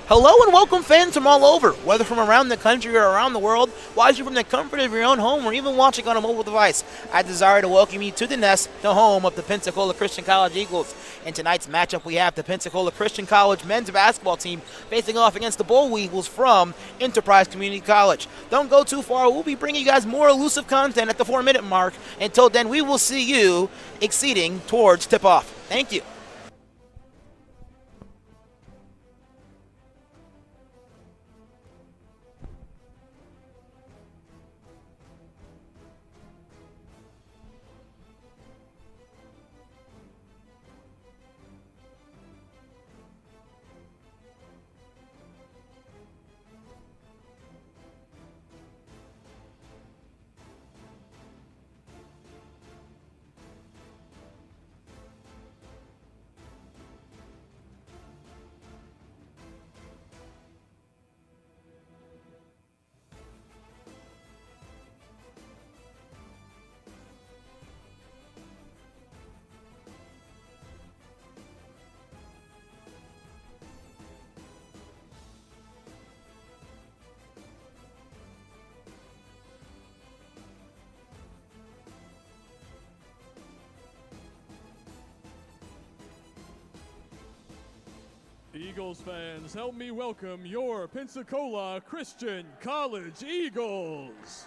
Hello and welcome fans from all over, whether from around the country or around the world, watching from the comfort of your own home or even watching on a mobile device. I desire to welcome you to the Nest, the home of the Pensacola Christian College Eagles. In tonight's matchup, we have the Pensacola Christian College men's basketball team facing off against the Bowl Eagles from Enterprise Community College. Don't go too far. We'll be bringing you guys more elusive content at the 4-minute mark. Until then, we will see you exceeding towards tip-off. Thank you. Eagles fans, help me welcome your Pensacola Christian College Eagles.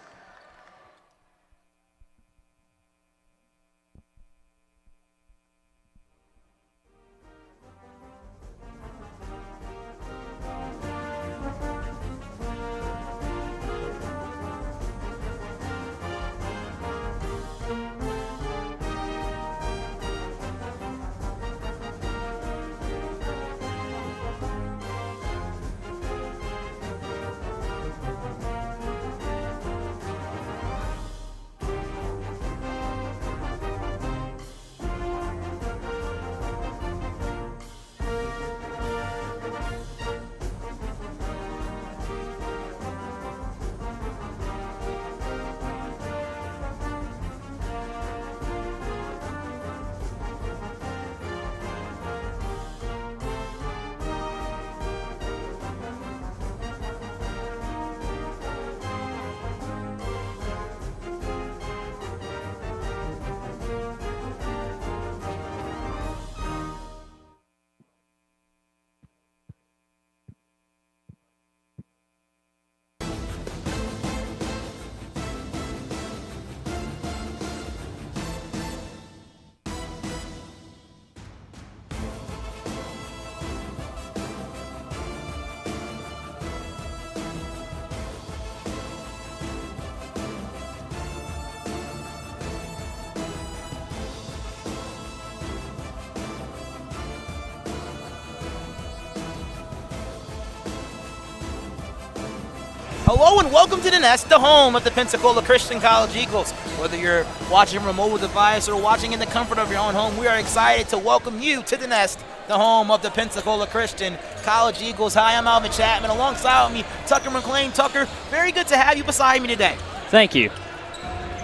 Hello and welcome to the Nest, the home of the Pensacola Christian College Eagles. Whether you're watching from a mobile device or watching in the comfort of your own home, we are excited to welcome you to the Nest, the home of the Pensacola Christian College Eagles. Hi, I'm Alvin Chapman. Alongside with me, Tucker McLean. Tucker, very good to have you beside me today. Thank you.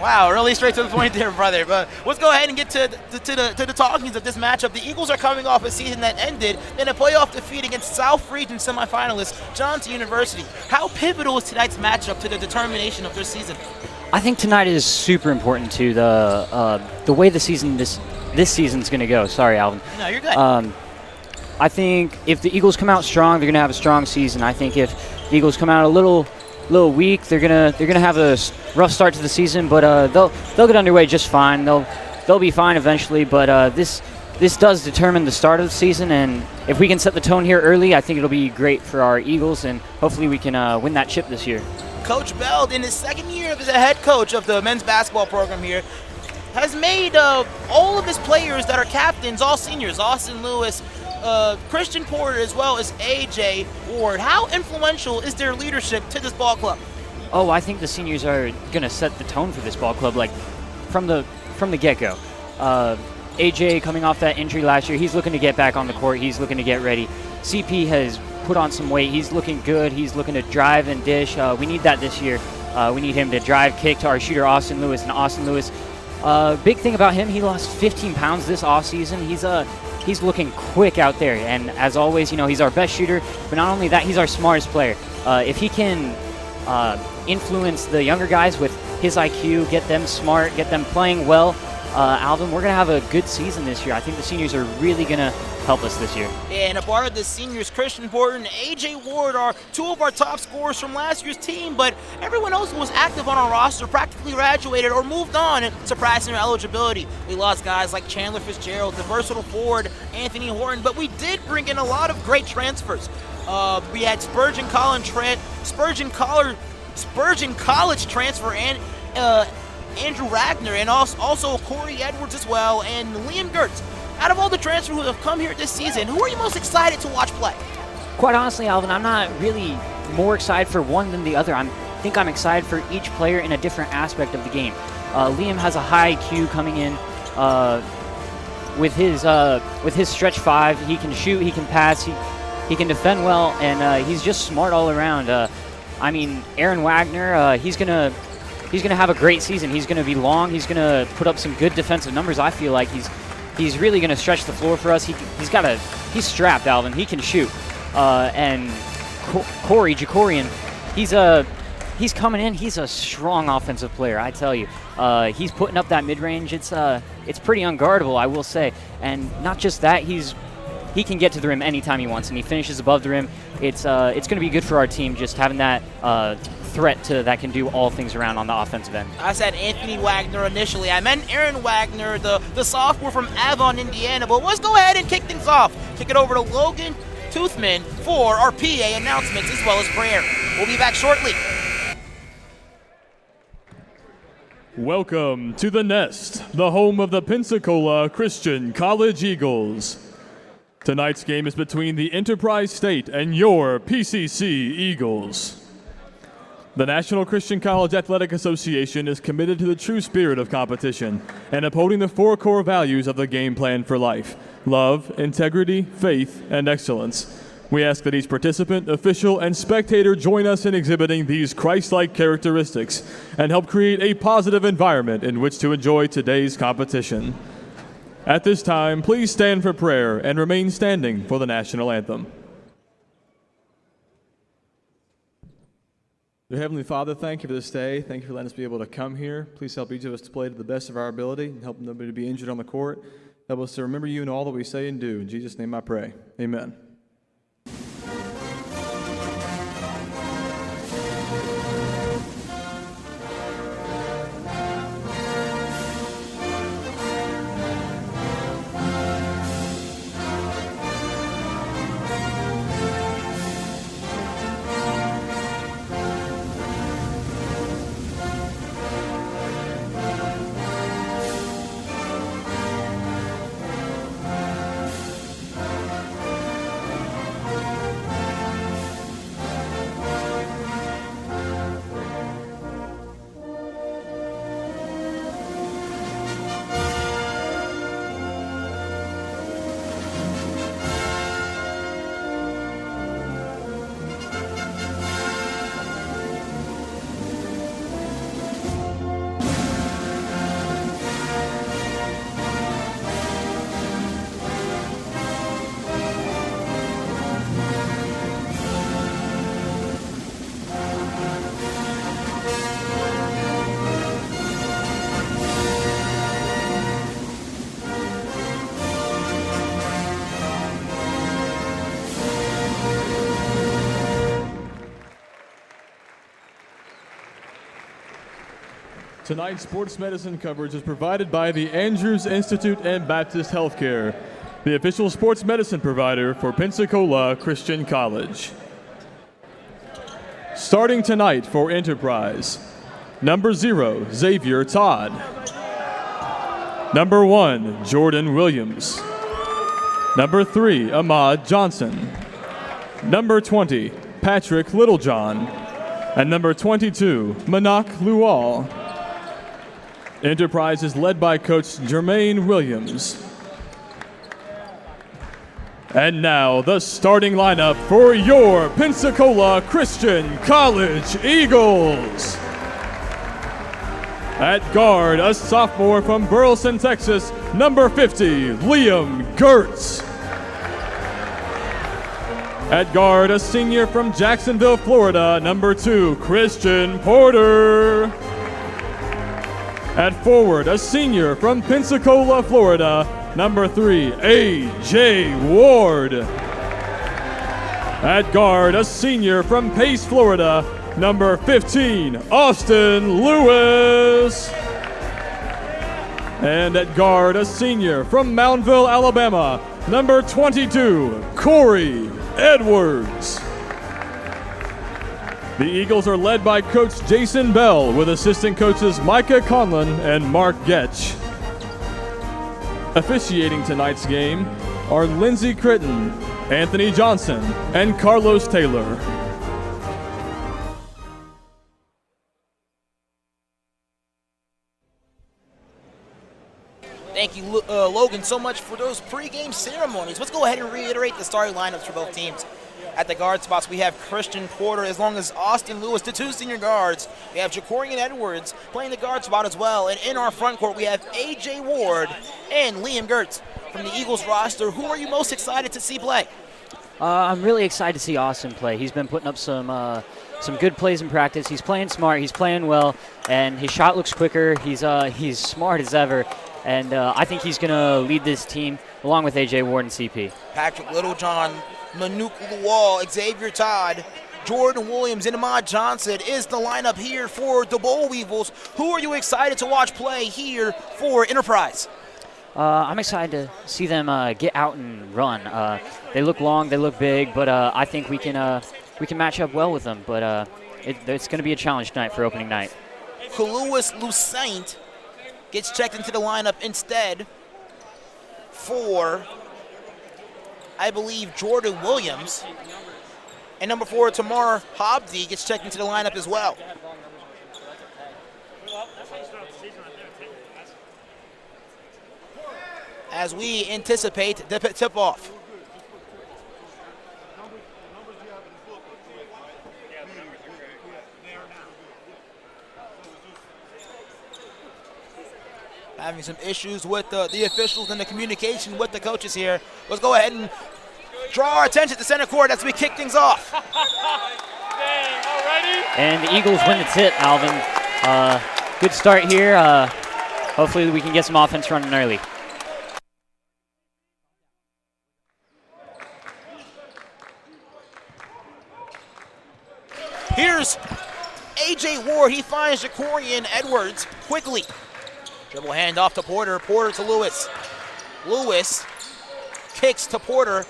Wow, really straight to the point there, brother. But let's go ahead and get to the talkings of this matchup. The Eagles are coming off a season that ended in a playoff defeat against South Region semifinalist Johnson University. How pivotal is tonight's matchup to the determination of their season? I think tonight is super important to the way the season this season's going to go. Sorry, Alvin. No, you're good. I think if the Eagles come out strong, they're going to have a strong season. I think if the Eagles come out a little weak, they're gonna have a rough start to the season, but they'll get underway just fine. They'll be fine eventually. But this does determine the start of the season, and if we can set the tone here early, I think it'll be great for our Eagles, and hopefully we can win that chip this year. Coach Bell, in his second year as a head coach of the men's basketball program here, has made all of his players that are captains all seniors. Austin Lewis, Christian Porter, as well as A.J. Ward. How influential is their leadership to this ball club? Oh, I think the seniors are going to set the tone for this ball club, like from the get-go. A.J. coming off that injury last year, he's looking to get back on the court. He's looking to get ready. CP has put on some weight. He's looking good. He's looking to drive and dish. We need that this year. We need him to drive, kick to our shooter, Austin Lewis. And Austin Lewis, big thing about him, he lost 15 pounds this offseason. he's looking quick out there. And as always, he's our best shooter. But not only that, he's our smartest player. If he can influence the younger guys with his IQ, get them smart, get them playing well, Alvin, we're going to have a good season this year. I think the seniors are really going to help us this year. And a part of the seniors, Christian Borton and A.J. Ward, are two of our top scorers from last year's team, but everyone else who was active on our roster practically graduated or moved on, surpassing their eligibility. We lost guys like Chandler Fitzgerald, the versatile forward, Anthony Horton, but we did bring in a lot of great transfers. We had Spurgeon College transfer and Andrew Ragnar, and also Corey Edwards as well, and Liam Gertz. Out of all the transfers who have come here this season, who are you most excited to watch play? Quite honestly, Alvin, I'm not really more excited for one than the other. I think I'm excited for each player in a different aspect of the game. Liam has a high IQ coming in with his stretch five. He can shoot, he can pass, he can defend well, and he's just smart all around. Aaron Wagner, he's gonna have a great season. He's gonna be long. He's gonna put up some good defensive numbers. I feel like he's really gonna stretch the floor for us. He's strapped, Alvin. He can shoot. And Corey Jakorian, he's coming in. He's a strong offensive player, I tell you. He's putting up that mid range. It's pretty unguardable, I will say. And not just that, he can get to the rim anytime he wants, and he finishes above the rim. It's going to be good for our team just having that threat that can do all things around on the offensive end. I said Anthony Wagner initially. I meant Aaron Wagner, the sophomore from Avon, Indiana. But let's go ahead and kick things off. Kick it over to Logan Toothman for our PA announcements as well as prayer. We'll be back shortly. Welcome to the Nest, the home of the Pensacola Christian College Eagles. Tonight's game is between the Enterprise State and your PCC Eagles. The National Christian College Athletic Association is committed to the true spirit of competition and upholding the four core values of the game plan for life: love, integrity, faith, and excellence. We ask that each participant, official, and spectator join us in exhibiting these Christ-like characteristics and help create a positive environment in which to enjoy today's competition. At this time, please stand for prayer and remain standing for the national anthem. Dear Heavenly Father, thank you for this day. Thank you for letting us be able to come here. Please help each of us to play to the best of our ability and help nobody to be injured on the court. Help us to remember you in all that we say and do. In Jesus' name I pray. Amen. Tonight's sports medicine coverage is provided by the Andrews Institute and Baptist Healthcare, the official sports medicine provider for Pensacola Christian College. Starting tonight for Enterprise, number 0, Xavier Todd. Number 1, Jordan Williams. Number 3, Ahmad Johnson. Number 20, Patrick Littlejohn. And number 22, Manak Lual. Enterprise is led by Coach Jermaine Williams. And now, the starting lineup for your Pensacola Christian College Eagles. At guard, a sophomore from Burleson, Texas, number 50, Liam Gertz. At guard, a senior from Jacksonville, Florida, number 2, Christian Porter. At forward, a senior from Pensacola, Florida, number 3, A.J. Ward. At guard, a senior from Pace, Florida, number 15, Austin Lewis. And at guard, a senior from Moundville, Alabama, number 22, Corey Edwards. The Eagles are led by Coach Jason Bell with assistant coaches Micah Conlon and Mark Getch. Officiating tonight's game are Lindsey Critton, Anthony Johnson, and Carlos Taylor. Thank you, Logan, so much for those pregame ceremonies. Let's go ahead and reiterate the starting lineups for both teams. At the guard spots, we have Christian Porter, as long as Austin Lewis, the 2 senior guards. We have Jacorian Edwards playing the guard spot as well. And in our front court, we have A.J. Ward and Liam Gertz from the Eagles roster. Who are you most excited to see play? I'm really excited to see Austin play. He's been putting up some good plays in practice. He's playing smart. He's playing well, and his shot looks quicker. He's smart as ever, and I think he's going to lead this team along with A.J. Ward and CP. Patrick Littlejohn, Manuk Lual, Xavier Todd, Jordan Williams, and Ahmad Johnson is the lineup here for the Boll Weevils. Who are you excited to watch play here for Enterprise? I'm excited to see them get out and run. They look long, they look big, but I think we can match up well with them. But it's going to be a challenge tonight for opening night. Louis Lucent gets checked into the lineup instead for, I believe, Jordan Williams. And number 4, Tamar Hobdy gets checked into the lineup as well. As we anticipate the tip-off. Having some issues with the officials and the communication with the coaches here. Let's go ahead and draw our attention to center court as we kick things off. And the Eagles win the tip, Alvin. Good start here. Hopefully we can get some offense running early. Here's A.J. Ward. He finds Jacorian Edwards quickly. Dribble hand off to Porter. Porter to Lewis. Lewis kicks to Porter.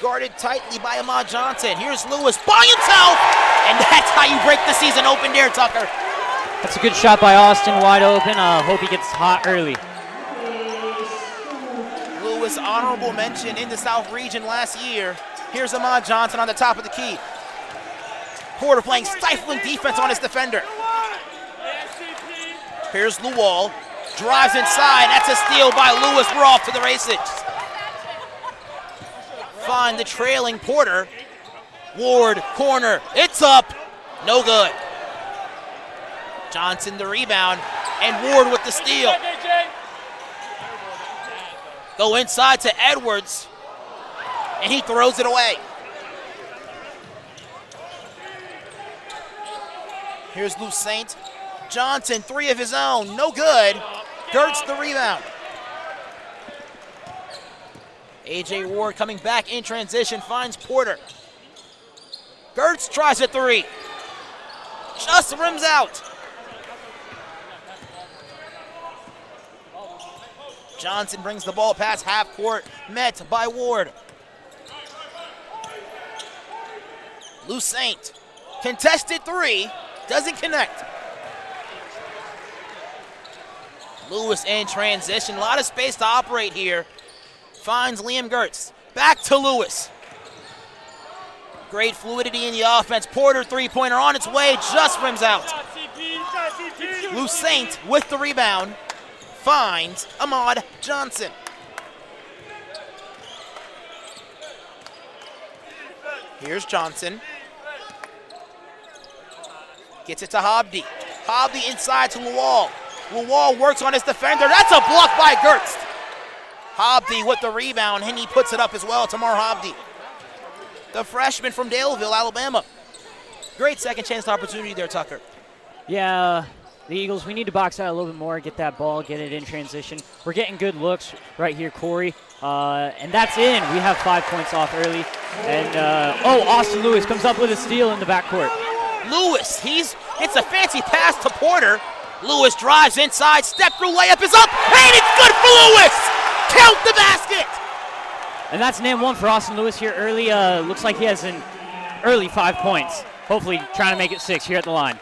Guarded tightly by Ahmad Johnson. Here's Lewis by himself. And that's how you break the season open there, Tucker. That's a good shot by Austin, wide open. Hope he gets hot early. Lewis, honorable mention in the South region last year. Here's Ahmad Johnson on the top of the key. Porter playing stifling defense on his defender. Here's Luwal, drives inside. That's a steal by Lewis. We're off to the races. Find the trailing Porter. Ward, corner. It's up. No good. Johnson the rebound, and Ward with the steal. Go inside to Edwards, and he throws it away. Here's Lucent. Johnson, 3 of his own, no good. Gertz the rebound. A.J. Ward coming back in transition, finds Porter. Gertz tries a 3. Just rims out. Johnson brings the ball past half court, met by Ward. Lucent, contested 3, doesn't connect. Lewis in transition, a lot of space to operate here. Finds Liam Gertz, back to Lewis. Great fluidity in the offense. Porter three-pointer on its way, just rims out. Lucent with the rebound, finds Ahmad Johnson. Here's Johnson. Gets it to Hobdy. Hobby inside to Luwal. Luwal works on his defender. That's a block by Gertz. Hobby with the rebound, and he puts it up as well. Tamar Hobby, the freshman from Daleville, Alabama. Great second chance opportunity there, Tucker. Yeah, the Eagles, we need to box out a little bit more, get that ball, get it in transition. We're getting good looks right here, Corey. And that's in. We have 5 points off early. And, Austin Lewis comes up with a steal in the backcourt. Lewis, it's a fancy pass to Porter. Lewis drives inside, step-through layup is up, and it's good for Lewis! Count the basket! And that's an and one for Austin Lewis here early. Looks like he has an early 5 points. Hopefully trying to make it 6 here at the line.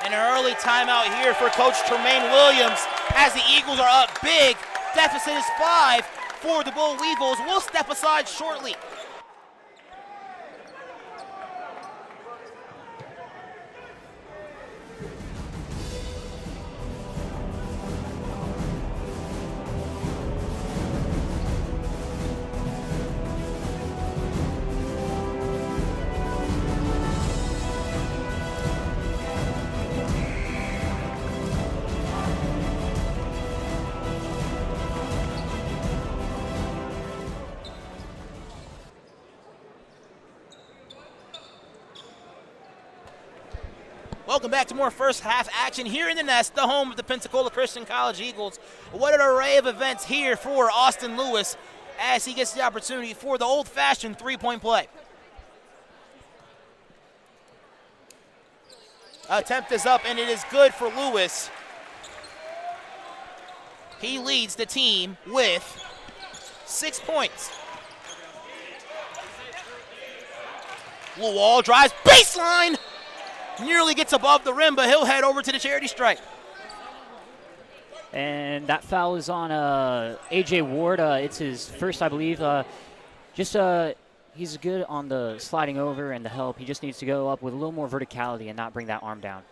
And an early timeout here for Coach Tremaine Williams as the Eagles are up big. Deficit is 5 for the Bull Weevils. We'll step aside shortly. Welcome back to more first half action here in the Nest, the home of the Pensacola Christian College Eagles. What an array of events here for Austin Lewis as he gets the opportunity for the old-fashioned three-point play. Attempt is up, and it is good for Lewis. He leads the team with 6 points. Luwal drives baseline. Nearly gets above the rim, but he'll head over to the charity stripe. And that foul is on A.J. Ward. It's his first, I believe. He's good on the sliding over and the help. He just needs to go up with a little more verticality and not bring that arm down.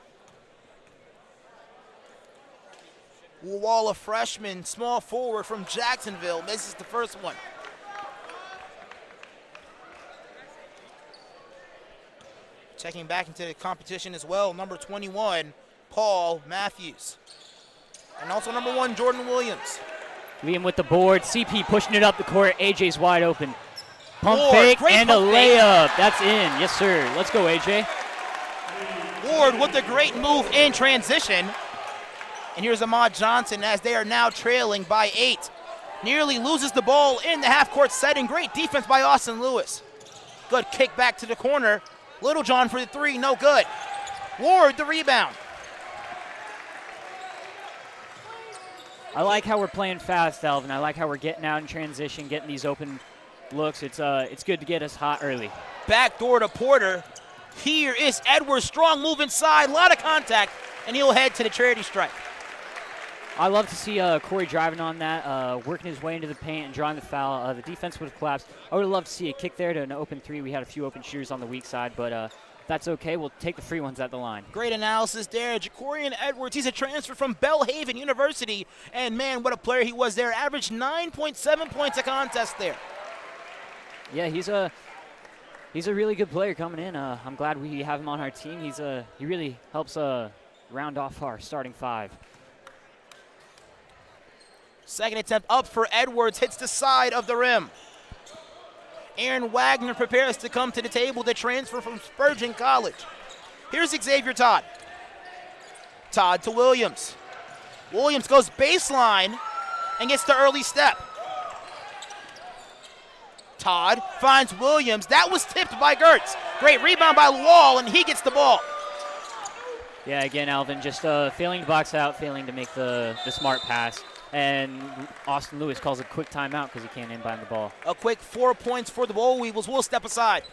Luwal, a freshman, small forward from Jacksonville, misses the first one. Checking back into the competition as well, number 21, Paul Matthews. And also number 1, Jordan Williams. Liam with the board. CP pushing it up the court. AJ's wide open. Pump Ward, fake great and pump a fake. layup. That's in. Yes, sir. Let's go, AJ. Ward with a great move in transition. And here's Ahmad Johnson as they are now trailing by 8. Nearly loses the ball in the half-court setting. Great defense by Austin Lewis. Good kick back to the corner. Littlejohn for the 3, no good. Ward the rebound. I like how we're playing fast, Alvin. I like how we're getting out in transition, getting these open looks. It's good to get us hot early. Backdoor to Porter. Here is Edwards, strong move inside, a lot of contact, and he'll head to the charity stripe. I love to see Corey driving on that, working his way into the paint and drawing the foul. The defense would have collapsed. I would have loved to see a kick there to an open 3. We had a few open shooters on the weak side, but that's okay. We'll take the free ones at the line. Great analysis there. Jacorian Edwards, he's a transfer from Belhaven University, and man, what a player he was there. Averaged 9.7 points a contest there. Yeah, he's a really good player coming in. I'm glad we have him on our team. He really helps round off our starting 5. Second attempt up for Edwards, hits the side of the rim. Aaron Wagner prepares to come to the table, the transfer from Spurgeon College. Here's Xavier Todd. Todd to Williams. Williams goes baseline and gets the early step. Todd finds Williams. That was tipped by Gertz. Great rebound by Luwal, and he gets the ball. Yeah, again, Alvin, just failing to box out, failing to make the smart pass. And Austin Lewis calls a quick timeout because he can't inbound the ball. A quick 4 points for the Boll Weevils. We'll step aside.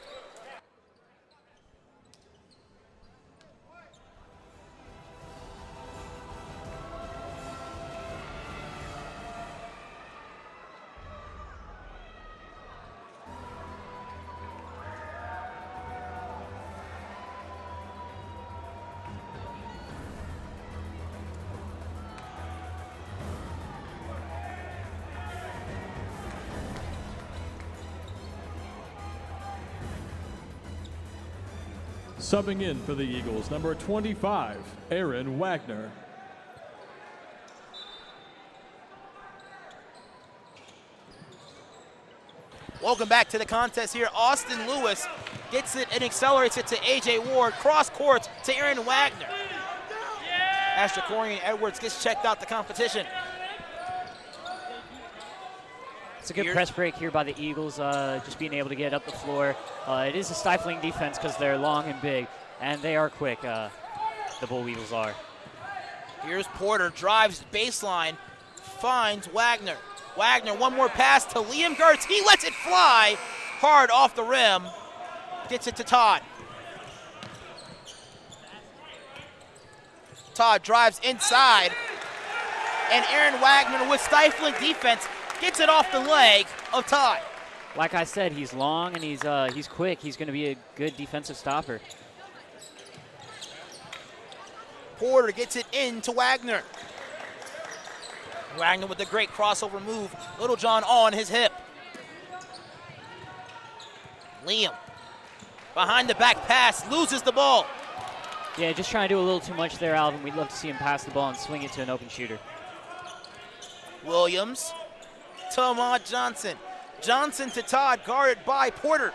Subbing in for the Eagles, number 25, Aaron Wagner. Welcome back to the contest here. Austin Lewis gets it and accelerates it to A.J. Ward. Cross court to Aaron Wagner. As Jacorian Edwards gets checked out the competition. It's a good press break here by the Eagles, just being able to get up the floor. It is a stifling defense because they're long and big, and they are quick, the Bull Eagles are. Here's Porter, drives baseline, finds Wagner. Wagner, one more pass to Liam Gertz. He lets it fly hard off the rim. Gets it to Todd. Todd drives inside. And Aaron Wagner, with stifling defense, gets it off the leg of Todd. Like I said, he's long and he's quick. He's going to be a good defensive stopper. Porter gets it into Wagner. Wagner with a great crossover move. Littlejohn on his hip. Liam, behind the back pass, loses the ball. Yeah, just trying to do a little too much there, Alvin. We'd love to see him pass the ball and swing it to an open shooter. Williams to Ahmad Johnson. Johnson to Todd, guarded by Porter.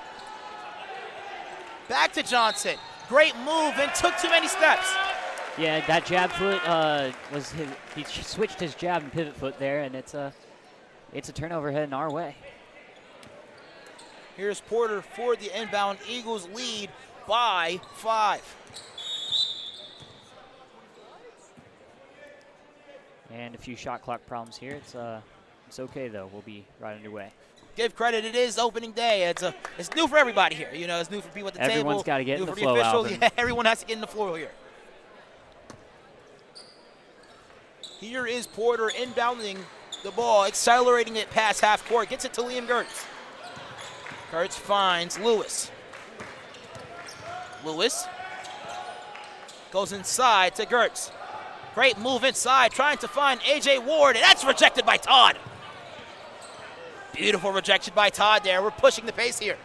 Back to Johnson. Great move and took too many steps. Yeah, that jab foot he switched his jab and pivot foot there, and it's a turnover heading our way. Here's Porter for the inbound. Eagles lead by 5. And a few shot clock problems here. It's okay though. We'll be right underway. Give credit, it is opening day. It's new for everybody here. You know, it's new for people at the table. Everyone's got to get new in the for flow, the officials. Alvin. Yeah, everyone has to get in the flow here. Here is Porter inbounding the ball, accelerating it past half court. Gets it to Liam Gertz. Gertz finds Lewis. Lewis goes inside to Gertz. Great move inside, trying to find A.J. Ward, and that's rejected by Todd. Beautiful rejection by Todd there. We're pushing the pace here.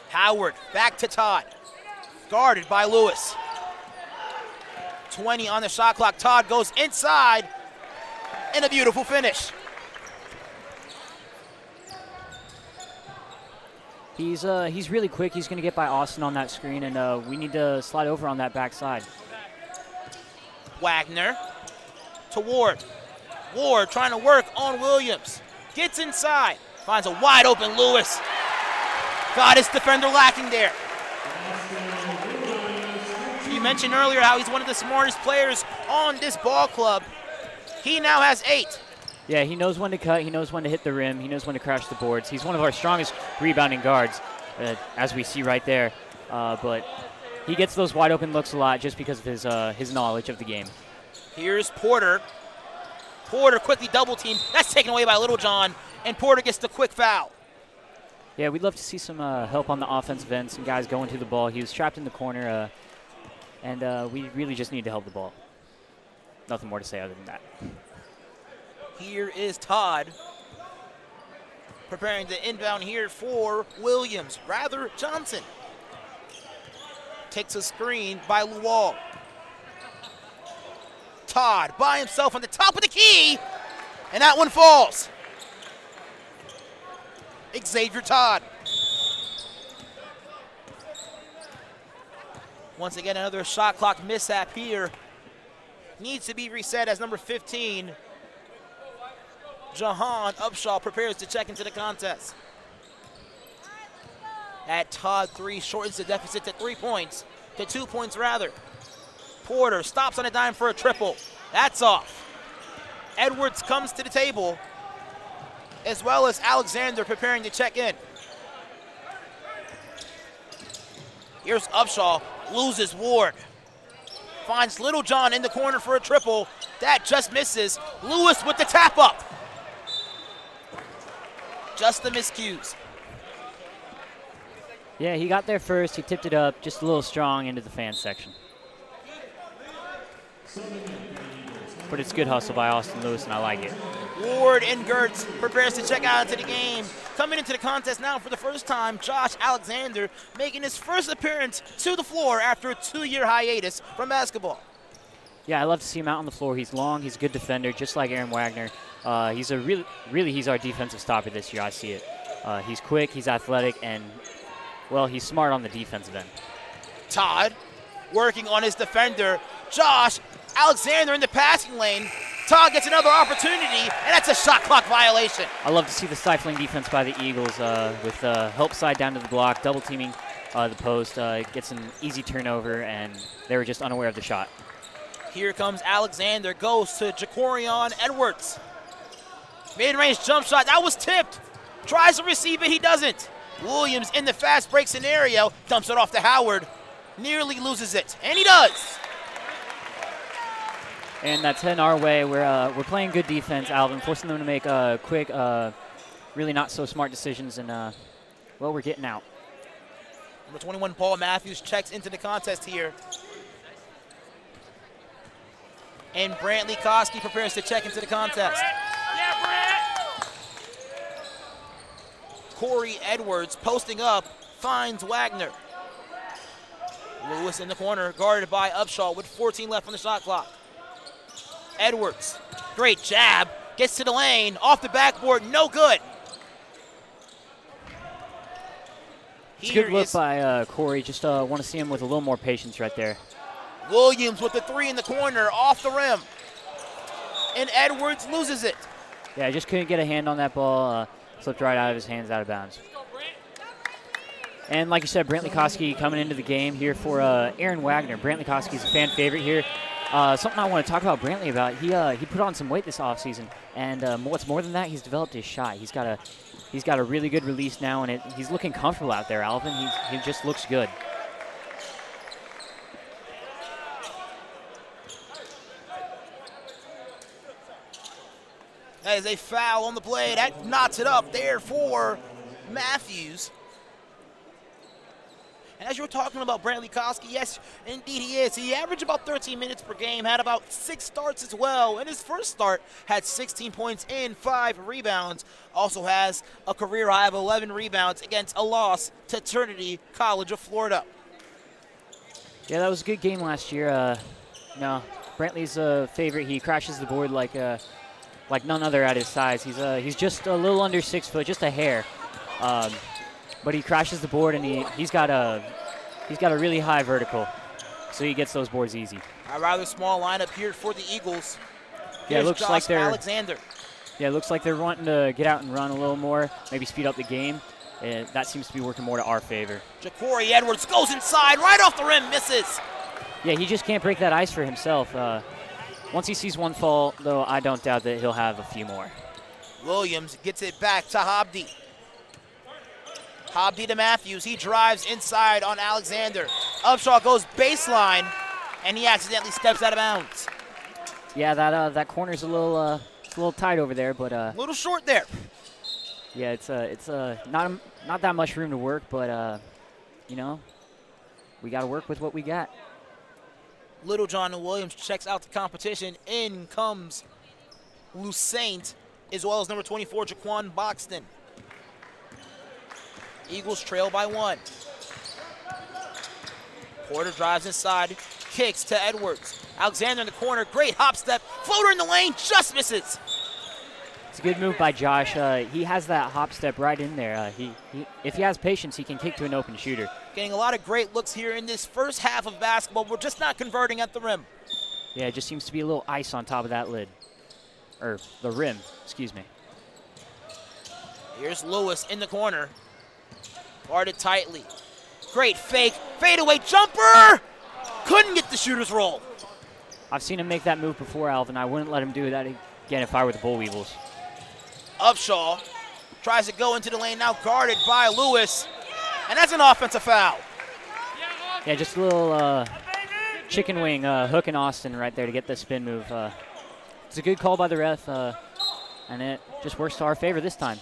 Howard back to Todd. Guarded by Lewis. 20 on the shot clock. Todd goes inside, and a beautiful finish. He's really quick. He's going to get by Austin on that screen, and we need to slide over on that backside. Wagner to Ward. Ward trying to work on Williams. Gets inside. Finds a wide open Lewis. Got his defender lacking there. You mentioned earlier how he's one of the smartest players on this ball club. He now has 8. Yeah, he knows when to cut. He knows when to hit the rim. He knows when to crash the boards. He's one of our strongest rebounding guards, as we see right there. But he gets those wide open looks a lot just because of his knowledge of the game. Here's Porter. Porter quickly double teamed. That's taken away by Littlejohn, and Porter gets the quick foul. Yeah, we'd love to see some help on the offensive end, some guys going to the ball. He was trapped in the corner, and we really just need to help the ball. Nothing more to say other than that. Here is Todd preparing to inbound here for Williams. Rather, Johnson takes a screen by Lual. Todd by himself on the top of the key, and that one falls. Xavier Todd. Once again, another shot clock mishap here. Needs to be reset as number 15, Jahan Upshaw, prepares to check into the contest. At Todd 3 shortens the deficit to 3 points, to 2 points rather. Porter stops on a dime for a triple. That's off. Edwards comes to the table, as well as Alexander preparing to check in. Here's Upshaw, loses Ward. Finds Littlejohn in the corner for a triple. That just misses. Lewis with the tap up. Just the miscues. Yeah, he got there first. He tipped it up just a little strong into the fan section. But it's good hustle by Austin Lewis, and I like it. Ward and Gertz prepares to check out into the game. Coming into the contest now for the first time, Josh Alexander making his first appearance to the floor after a 2-year hiatus from basketball. Yeah, I love to see him out on the floor. He's long, he's a good defender, just like Aaron Wagner. He's he's our defensive stopper this year. I see it. He's quick, he's athletic, and, well, he's smart on the defensive end. Todd working on his defender. Josh Alexander in the passing lane. Todd gets another opportunity, and that's a shot clock violation. I love to see the stifling defense by the Eagles with help side down to the block, double teaming the post. Gets an easy turnover, and they were just unaware of the shot. Here comes Alexander, goes to Jacorian Edwards. Mid-range jump shot, that was tipped. Tries to receive it, he doesn't. Williams in the fast break scenario, dumps it off to Howard. Nearly loses it, and he does. And that's heading our way. We're playing good defense, Alvin, forcing them to make quick, really not so smart decisions, and well, we're getting out. Number 21, Paul Matthews checks into the contest here. And Brantley Koski prepares to check into the contest. Corey Edwards posting up, finds Wagner. Lewis in the corner, guarded by Upshaw with 14 left on the shot clock. Edwards, great jab, gets to the lane, off the backboard, no good. It's a good look by Corey. Just want to see him with a little more patience right there. Williams with the three in the corner, off the rim. And Edwards loses it. Yeah, I just couldn't get a hand on that ball. Slipped right out of his hands, out of bounds. And like you said, Brantley Koski coming into the game here for Aaron Wagner. Brantley Koski is a fan favorite here. Something I want to talk about Brantley about, he put on some weight this offseason, and what's more than that, he's developed his shot. He's got a really good release now, and he's looking comfortable out there, Alvin. He just looks good. That is a foul on the play. That knots it up there for Matthews. And as you were talking about Brantley Koski, yes, indeed he is. He averaged about 13 minutes per game, had about 6 starts as well. In his first start, had 16 points and 5 rebounds. Also has a career high of 11 rebounds against a loss to Trinity College of Florida. Yeah, that was a good game last year. No, Brantley's a favorite. He crashes the board like none other at his size. He's just a little under 6 foot, just a hair. But he crashes the board, and he's got a really high vertical, so he gets those boards easy. A rather small lineup here for the Eagles. Yeah, it looks Josh like they're Alexander. Yeah, it looks like they're wanting to get out and run a little more, maybe speed up the game. That seems to be working more to our favor. Ja'Cory Edwards goes inside, right off the rim, misses. Yeah, he just can't break that ice for himself. Once he sees one fall, though, I don't doubt that he'll have a few more. Williams gets it back to Hobdy. Hobdy to Matthews. He drives inside on Alexander. Upshaw goes baseline, and he accidentally steps out of bounds. Yeah, that corner's a little tight over there, but a little short there. Yeah, it's not that much room to work, but you know, we got to work with what we got. Littlejohn and Williams checks out the competition. In comes Lusaint, as well as number 24, Jaquan Boxton. Eagles trail by 1. Porter drives inside, kicks to Edwards. Alexander in the corner, great hop step, floater in the lane, just misses. It's a good move by Josh. He has that hop step right in there. If he has patience, he can kick to an open shooter. Getting a lot of great looks here in this first half of basketball. We're just not converting at the rim. Yeah, it just seems to be a little ice on top of that lid. Or the rim, excuse me. Here's Lewis in the corner. Guarded tightly. Great fake, fadeaway jumper! Couldn't get the shooter's roll. I've seen him make that move before, Alvin. I wouldn't let him do that again if I were the Bull Weevils. Upshaw tries to go into the lane, now guarded by Lewis. And that's an offensive foul. Yeah, just a little chicken wing hook and Austin right there to get the spin move. It's a good call by the ref, and it just works to our favor this time.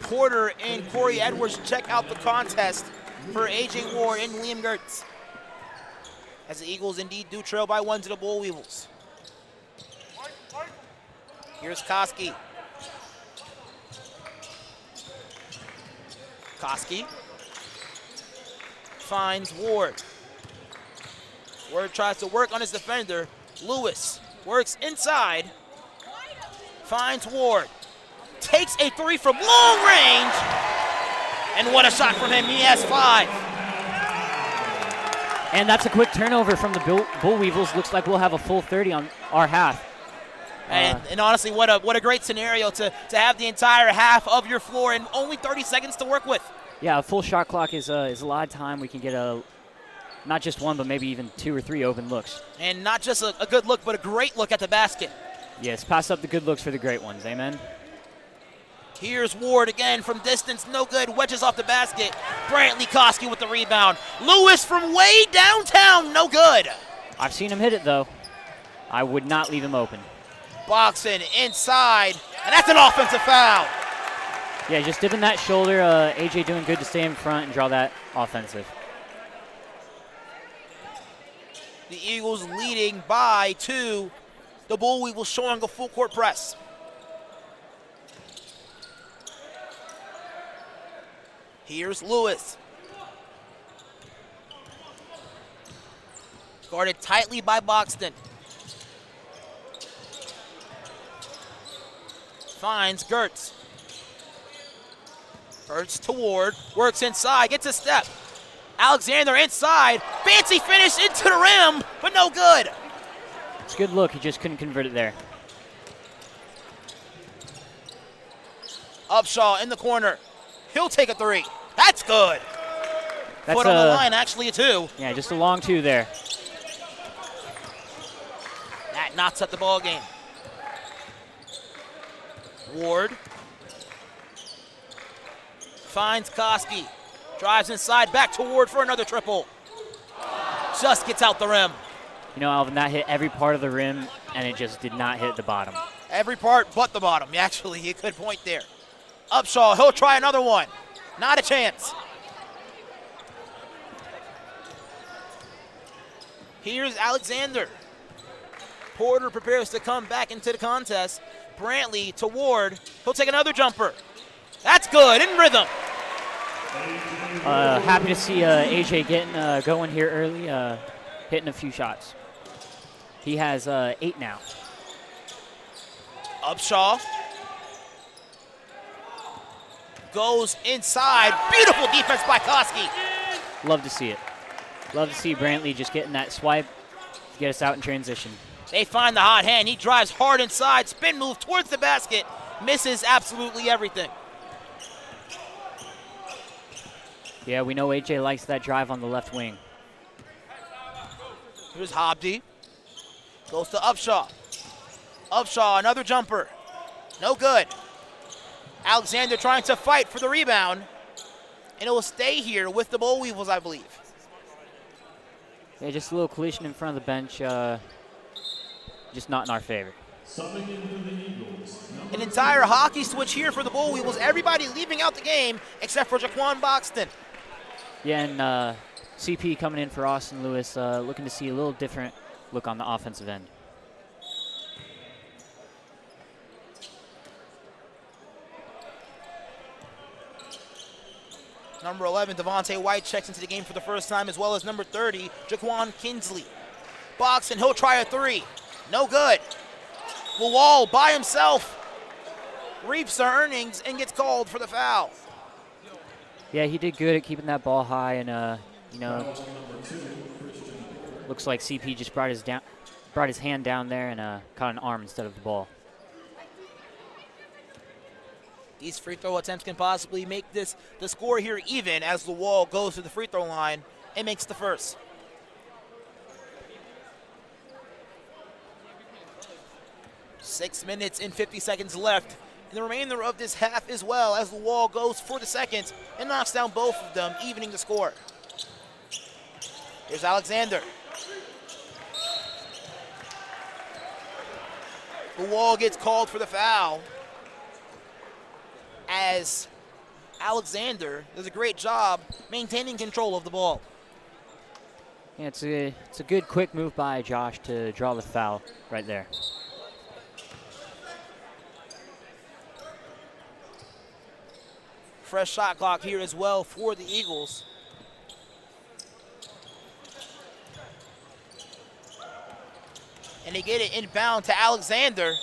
Porter and Corey Edwards check out the contest for A.J. Ward and Liam Gertz, as the Eagles indeed do trail by 1 to the Bull Weevils. Here's Koski. Koski finds Ward. Ward tries to work on his defender. Lewis works inside. Finds Ward. Takes a three from long range. And what a shot from him. He has 5. And that's a quick turnover from the Bull Weevils. Looks like we'll have a full 30 on our half. And honestly, what a great scenario to have the entire half of your floor and only 30 seconds to work with. Yeah, a full shot clock is a lot of time. We can get not just one, but maybe even 2 or 3 open looks. And not just a good look, but a great look at the basket. Yes, pass up the good looks for the great ones. Amen. Here's Ward again from distance. No good. Wedges off the basket. Brantley Koski with the rebound. Lewis from way downtown. No good. I've seen him hit it, though. I would not leave him open. Boxing inside. And that's an offensive foul. Yeah, just dipping that shoulder. AJ doing good to stay in front and draw that offensive. The Eagles leading by 2. The Bull Weevils showing a full court press. Here's Lewis. Guarded tightly by Boxton. Finds Gertz. Gertz to Ward. Works inside. Gets a step. Alexander inside. Fancy finish into the rim, but no good. It's a good look. He just couldn't convert it there. Upshaw in the corner. He'll take a 3. That's good. That's Foot on the line, actually a 2. Yeah, just a long 2 there. That knocks up the ball game. Ward finds Koski. Drives inside, back to Ward for another triple. Just gets out the rim. You know, Alvin, that hit every part of the rim, and it just did not hit the bottom. Every part but the bottom. Actually, a good point there. Upshaw, he'll try another one. Not a chance. Here's Alexander. Porter prepares to come back into the contest. Brantley to Ward. He'll take another jumper. That's good, in rhythm. Happy to see AJ getting going here early, hitting a few shots. He has 8 now. Upshaw goes inside. Beautiful defense by Koski. Love to see it. Love to see Brantley just getting that swipe to get us out in transition. They find the hot hand. He drives hard inside. Spin move towards the basket. Misses absolutely everything. Yeah, we know AJ likes that drive on the left wing. Here's Hobdy. Goes to Upshaw. Upshaw, another jumper. No good. Alexander trying to fight for the rebound. And it will stay here with the Bull Weevils, I believe. Yeah, just a little collision in front of the bench. Just not in our favor. An entire hockey switch here for the Bull Weevils. Everybody leaving out the game except for Jaquan Boxton. Yeah, and CP coming in for Austin Lewis, looking to see a little different look on the offensive end. Number 11, Devontae White checks into the game for the first time, as well as number 30, Jaquan Kinsley. Boxton, he'll try a 3. No good. Lawal by himself reaps the earnings and gets called for the foul. Yeah, he did good at keeping that ball high, and you know, looks like CP just brought his hand down there and caught an arm instead of the ball. These free throw attempts can possibly make the score here even as Lawal goes to the free throw line and makes the first. Six minutes and 50 seconds left in the remainder of this half as well as Lawal goes for the second and knocks down both of them, evening the score. Here's Alexander. Lawal gets called for the foul as Alexander does a great job maintaining control of the ball. Yeah, it's a good quick move by Josh to draw the foul right there. Fresh shot clock here as well for the Eagles. And they get it inbound to Alexander,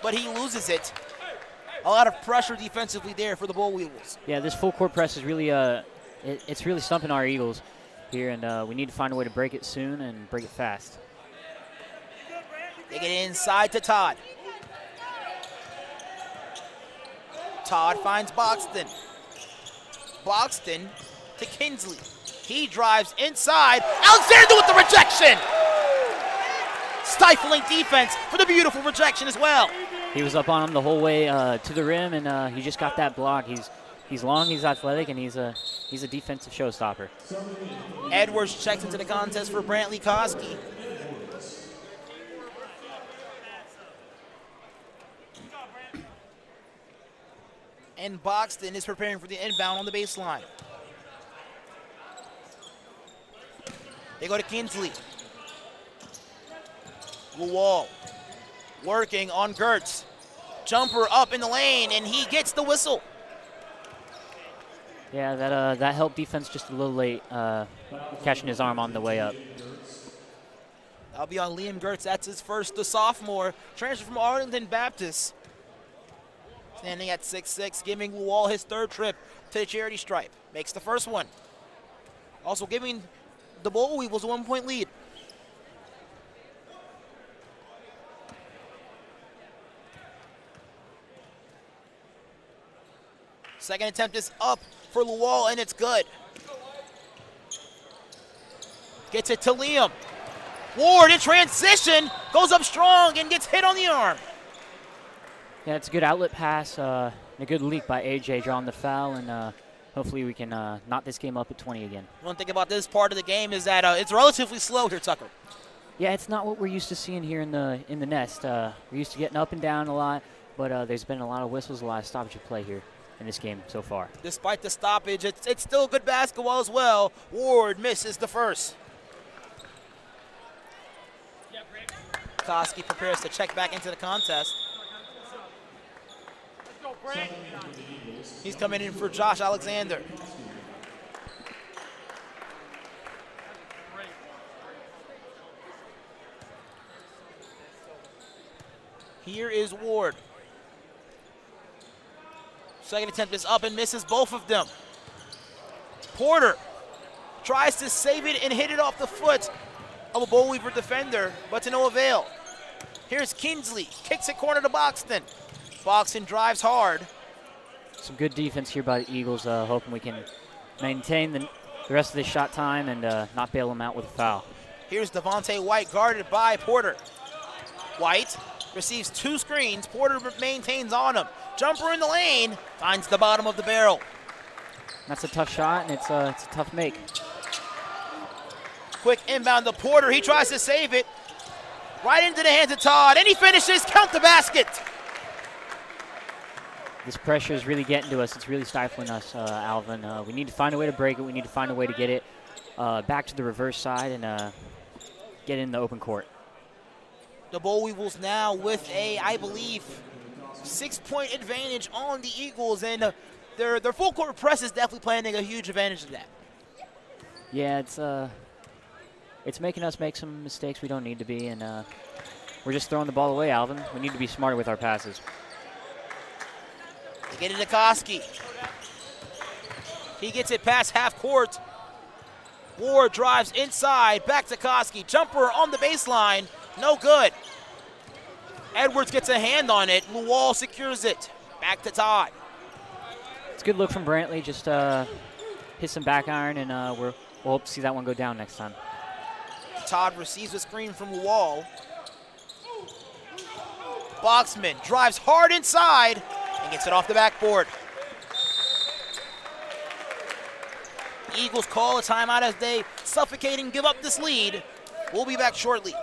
but he loses it. A lot of pressure defensively there for the Boll Weevils. Yeah, this full court press is really it's really stumping our Eagles here, and we need to find a way to break it soon and break it fast. They get inside to Todd. Todd finds Boxton. Boxton to Kinsley. He drives inside. Alexander with the rejection! Stifling defense for the beautiful rejection as well. He was up on him the whole way to the rim, and he just got that block. He's long, he's athletic, and he's a defensive showstopper. Edwards checks into the contest for Brantley Koski. And Boxton is preparing for the inbound on the baseline. They go to Kinsley. Wall working on Gertz. Jumper up in the lane, and he gets the whistle. Yeah, that helped defense just a little late, catching his arm on the way up. That'll be on Liam Gertz. That's his first, the sophomore. Transfer from Arlington Baptist. Standing at 6'6", giving Wall his third trip to the charity stripe. Makes the first one. Also giving the Boll Weevils a 1-point lead. Second attempt is up for Luwal, and it's good. Gets it to Liam. Ward in transition, goes up strong and gets hit on the arm. Yeah, it's a good outlet pass, and a good leak by AJ drawing the foul, and hopefully we can knock this game up at 20 again. One thing about this part of the game is that it's relatively slow here, Tucker. Yeah, it's not what we're used to seeing here in the nest. We're used to getting up and down a lot, but there's been a lot of whistles, a lot of stoppage of play here in this game so far. Despite the stoppage, it's still good basketball as well. Ward misses the first. Koski prepares to check back into the contest. He's coming in for Josh Alexander. Here is Ward. Second attempt is up and misses both of them. Porter tries to save it and hit it off the foot of a Boll Weaver defender, but to no avail. Here's Kinsley, kicks it corner to Boxton. Boxton drives hard. Some good defense here by the Eagles, hoping we can maintain the rest of this shot time and not bail them out with a foul. Here's Devontae White guarded by Porter. White receives two screens. Porter maintains on him. Jumper in the lane, finds the bottom of the barrel. That's a tough shot, and it's a tough make. Quick inbound to Porter. He tries to save it. Right into the hands of Todd, and he finishes. Count the basket. This pressure is really getting to us. It's really stifling us, Alvin. We need to find a way to break it. We need to find a way to get it back to the reverse side and get in the open court. The Boll Weevils now with a, I believe, 6-point advantage on the Eagles, and their full court press is definitely playing a huge advantage of that. Yeah, it's making us make some mistakes we don't need to be, and we're just throwing the ball away, Alvin. We need to be smarter with our passes. They get it to Koski. He gets it past half court. Ward drives inside, back to Koski. Jumper on the baseline, no good. Edwards gets a hand on it. Luwal secures it. Back to Todd. It's a good look from Brantley. Just hit some back iron, and we'll hope to see that one go down next time. Todd receives a screen from Luwal. Boxman drives hard inside and gets it off the backboard. Eagles call a timeout as they suffocate and give up this lead. We'll be back shortly.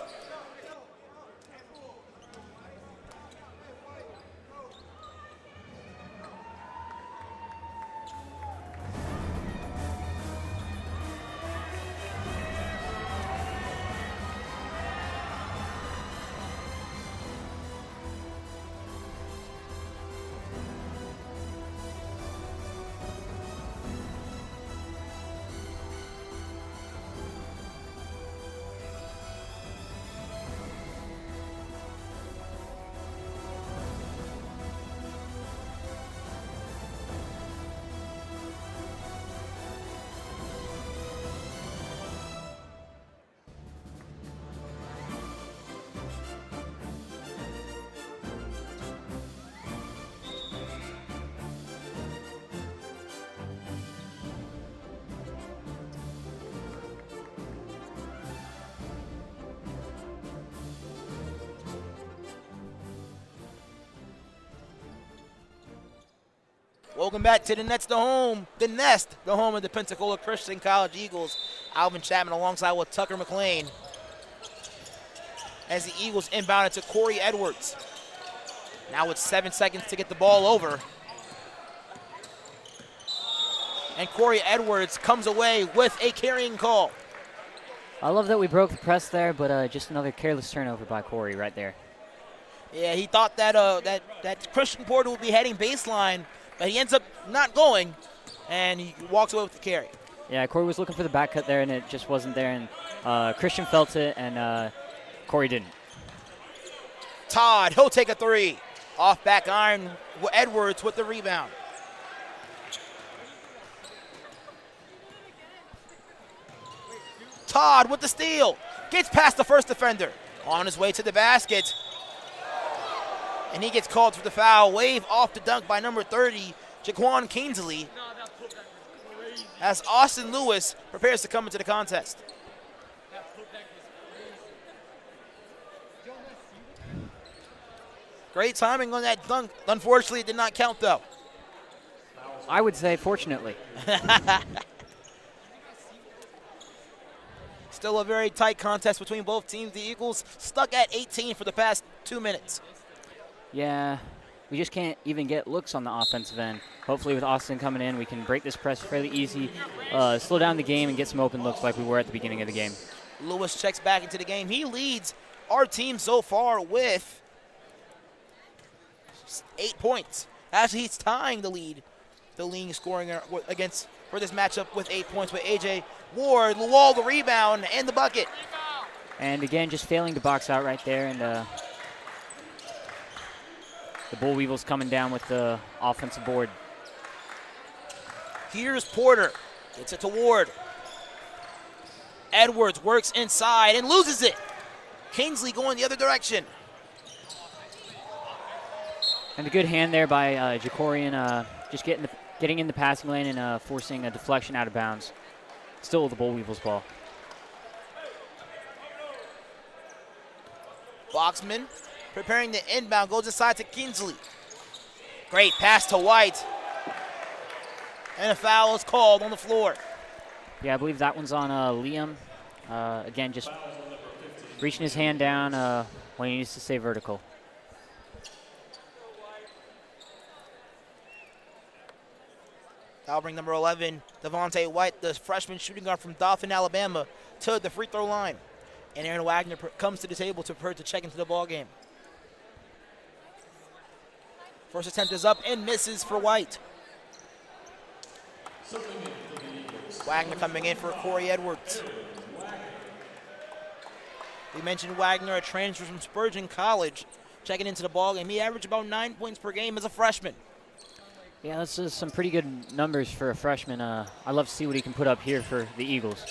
Welcome back to the Nest, the home of the Pensacola Christian College Eagles. Alvin Chapman alongside with Tucker McLean. As the Eagles inbound it to Corey Edwards. Now with 7 seconds to get the ball over. And Corey Edwards comes away with a carrying call. I love that we broke the press there, but just another careless turnover by Corey right there. Yeah, he thought that that Christian Porter would be heading baseline, but he ends up not going, and he walks away with the carry. Yeah, Corey was looking for the back cut there, and it just wasn't there. And Christian felt it, and Corey didn't. Todd, he'll take a three. Off back iron, Edwards with the rebound. Todd with the steal. Gets past the first defender. On his way to the basket. And he gets called for the foul. Wave off the dunk by number 30, Jaquan Kingsley. As Austin Lewis prepares to come into the contest. Great timing on that dunk. Unfortunately, it did not count, though. I would say, fortunately. Still a very tight contest between both teams. The Eagles stuck at 18 for the past 2 minutes. Yeah, we just can't even get looks on the offensive end. Hopefully with Austin coming in, we can break this press fairly easy, slow down the game, and get some open looks like we were at the beginning of the game. Lewis checks back into the game. He leads our team so far with 8 points. Actually, he's tying the lead scoring against for this matchup with 8 points with A.J. Ward. Luol the rebound and the bucket. And again, just failing to box out right there, and the Bull Weevils coming down with the offensive board. Here's Porter. Gets it to Ward. Edwards works inside and loses it. Kingsley going the other direction. And a good hand there by Jacorian, just getting in the passing lane and forcing a deflection out of bounds. Still the Bull Weevils ball. Boxman preparing the inbound, goes inside to Kingsley. Great pass to White. And a foul is called on the floor. Yeah, I believe that one's on Liam. Again, just reaching his hand down when he needs to stay vertical. That'll bring number 11, Devontae White, the freshman shooting guard from Dauphin, Alabama, to the free throw line. And Aaron Wagner comes to the table to prepare to check into the ball game. First attempt is up and misses for White. Wagner coming in for Corey Edwards. We mentioned Wagner, a transfer from Spurgeon College, checking into the ball game. He averaged about 9 points per game as a freshman. Yeah, that's some pretty good numbers for a freshman. I love to see what he can put up here for the Eagles.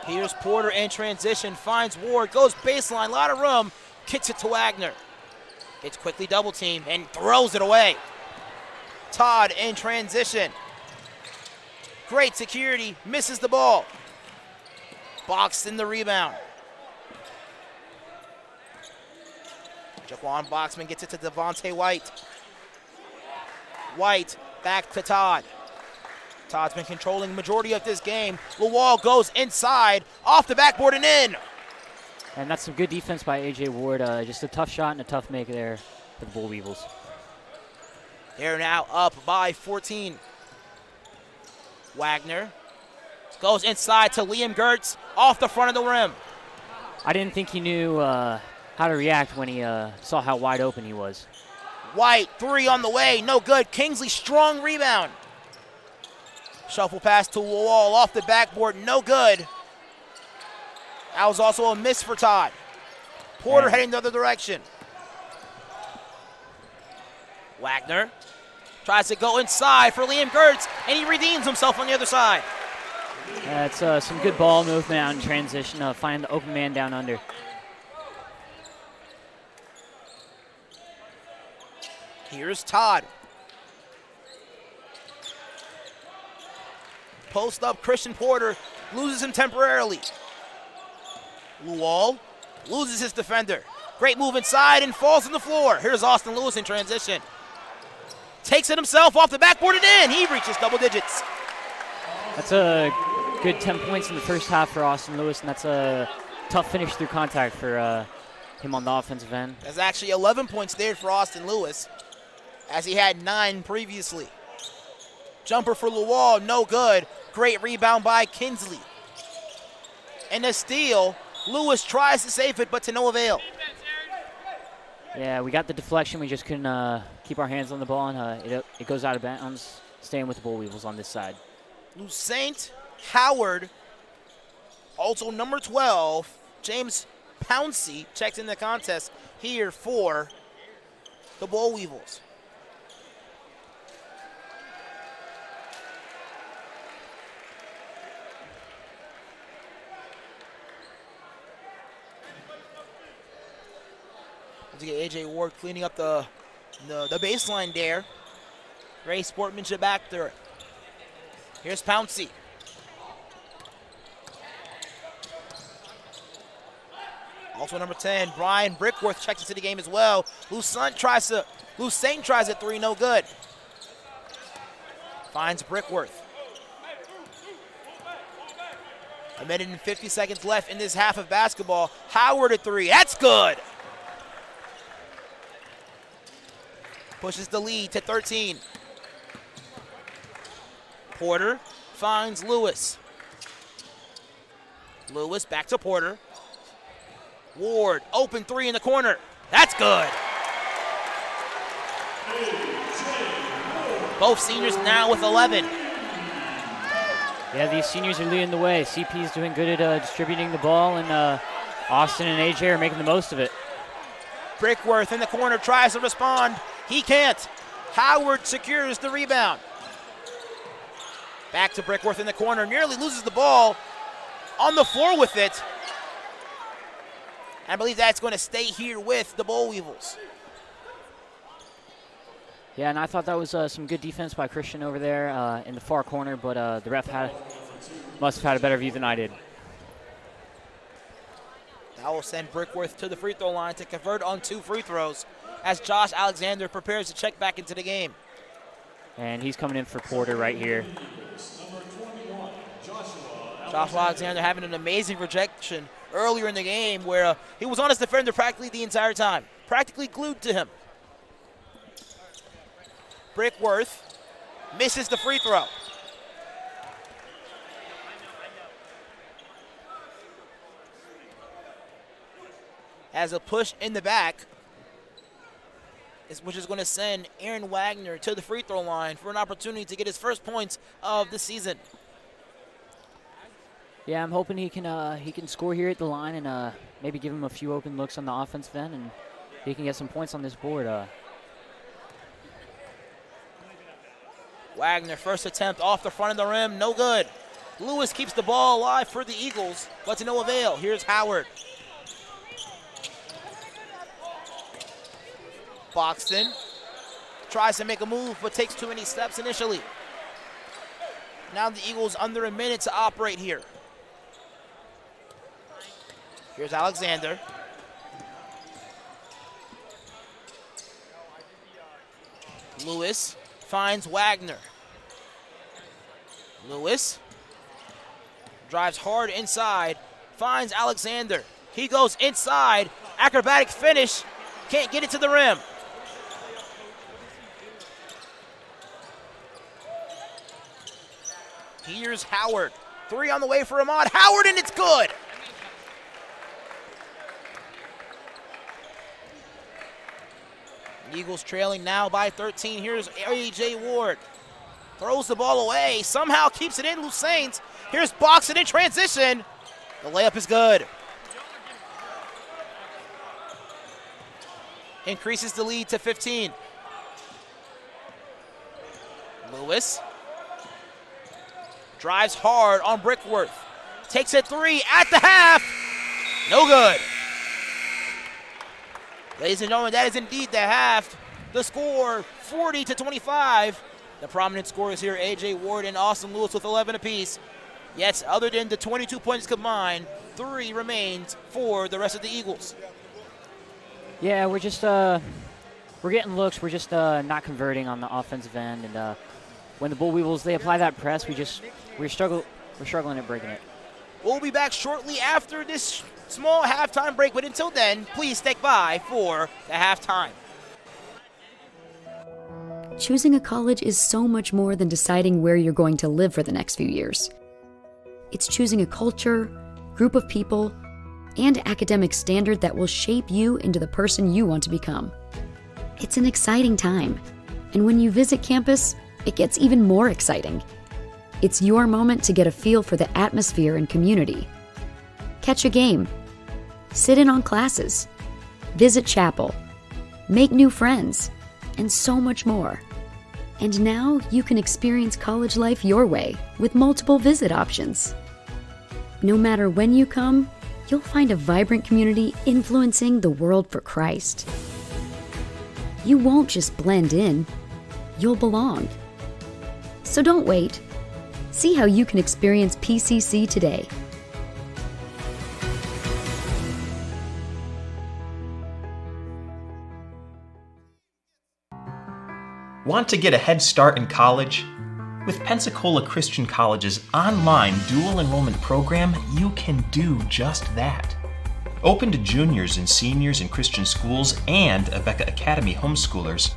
Here's Porter in transition, finds Ward, goes baseline, a lot of room, kicks it to Wagner. It's quickly double teamed and throws it away. Todd in transition. Great security, misses the ball. Boxed in the rebound. Jaquan Boxman gets it to Devontae White. White back to Todd. Todd's been controlling the majority of this game. Luol goes inside, off the backboard and in. And that's some good defense by A.J. Ward. Just a tough shot and a tough make there for the Bull Weevils. They're now up by 14. Wagner goes inside to Liam Gertz, off the front of the rim. I didn't think he knew how to react when he saw how wide open he was. White, three on the way, no good. Kingsley, strong rebound. Shuffle pass to Luol, off the backboard, no good. That was also a miss for Todd. Porter heading the other direction. Wagner tries to go inside for Liam Gertz, and he redeems himself on the other side. That's some good ball movement out in transition, find the open man down under. Here's Todd. Post up, Christian Porter loses him temporarily. Luol loses his defender. Great move inside and falls on the floor. Here's Austin Lewis in transition. takes it himself off the backboard and in. He reaches double digits. That's a good 10 points in the first half for Austin Lewis, and that's a tough finish through contact for him on the offensive end. That's actually 11 points there for Austin Lewis, as he had 9 previously. Jumper for Lawal, no good. Great rebound by Kinsley. And a steal. Lewis tries to save it, but to no avail. Yeah, we got the deflection. We just couldn't keep our hands on the ball, and it goes out of bounds, staying with the Bull Weevils on this side. St. Howard, also number 12, James Pouncey checks in the contest here for the Bull Weevils. To get A.J. Ward cleaning up the baseline there. Great sportsmanship back there. Here's Pouncey. Also number 10, Brian Brickworth checks into the game as well. St. tries a three, no good. Finds Brickworth. A minute and 50 seconds left in this half of basketball. Howard a three, that's good. Pushes the lead to 13. Porter finds Lewis. Lewis back to Porter. Ward, open three in the corner. That's good. Both seniors now with 11. Yeah, these seniors are leading the way. CP is doing good at distributing the ball, and Austin and AJ are making the most of it. Brickworth in the corner tries to respond. He can't. Howard secures the rebound. Back to Brickworth in the corner. Nearly loses the ball. On the floor with it. I believe that's going to stay here with the Bull Weevils. Yeah, and I thought that was some good defense by Christian over there in the far corner, but the ref must have had a better view than I did. That will send Brickworth to the free throw line to convert on 2 free throws as Josh Alexander prepares to check back into the game. And he's coming in for Porter right here. Joshua Alexander having an amazing projection earlier in the game where he was on his defender practically the entire time, practically glued to him. Brickworth misses the free throw. As a push in the back, which is going to send Aaron Wagner to the free throw line for an opportunity to get his first points of the season. Yeah, I'm hoping he can score here at the line and maybe give him a few open looks on the offensive end, and he can get some points on this board. Wagner, first attempt off the front of the rim, no good. Lewis keeps the ball alive for the Eagles, but to no avail. Here's Howard. Boxton tries to make a move, but takes too many steps initially. Now the Eagles under a minute to operate here. Here's Alexander. Lewis finds Wagner. Lewis drives hard inside, finds Alexander. He goes inside, acrobatic finish, can't get it to the rim. Here's Howard. 3 on the way for Ahmad Howard, and it's good. Eagles trailing now by 13. Here's A.J. Ward. Throws the ball away. Somehow keeps it in. St. Here's Boxton in transition. The layup is good. Increases the lead to 15. Lewis drives hard on Brickworth. Takes a 3 at the half. No good. Ladies and gentlemen, that is indeed the half. The score, 40-25. The prominent scorers here, A.J. Ward and Austin Lewis with 11 apiece. Yet, other than the 22 points combined, 3 remains for the rest of the Eagles. Yeah, we're just we're getting looks. We're just not converting on the offensive end, and when the Bull Weevils they apply that press, we're struggling at breaking it. We'll be back shortly after this small halftime break, but until then, please stick by for the halftime. Choosing a college is so much more than deciding where you're going to live for the next few years. It's choosing a culture, group of people, and academic standard that will shape you into the person you want to become. It's an exciting time, and when you visit campus, it gets even more exciting. It's your moment to get a feel for the atmosphere and community. Catch a game, sit in on classes, visit chapel, make new friends, and so much more. And now you can experience college life your way with multiple visit options. No matter when you come, you'll find a vibrant community influencing the world for Christ. You won't just blend in, you'll belong. So don't wait. See how you can experience PCC today. Want to get a head start in college? With Pensacola Christian College's online dual enrollment program, you can do just that. Open to juniors and seniors in Christian schools and Abeka Academy homeschoolers,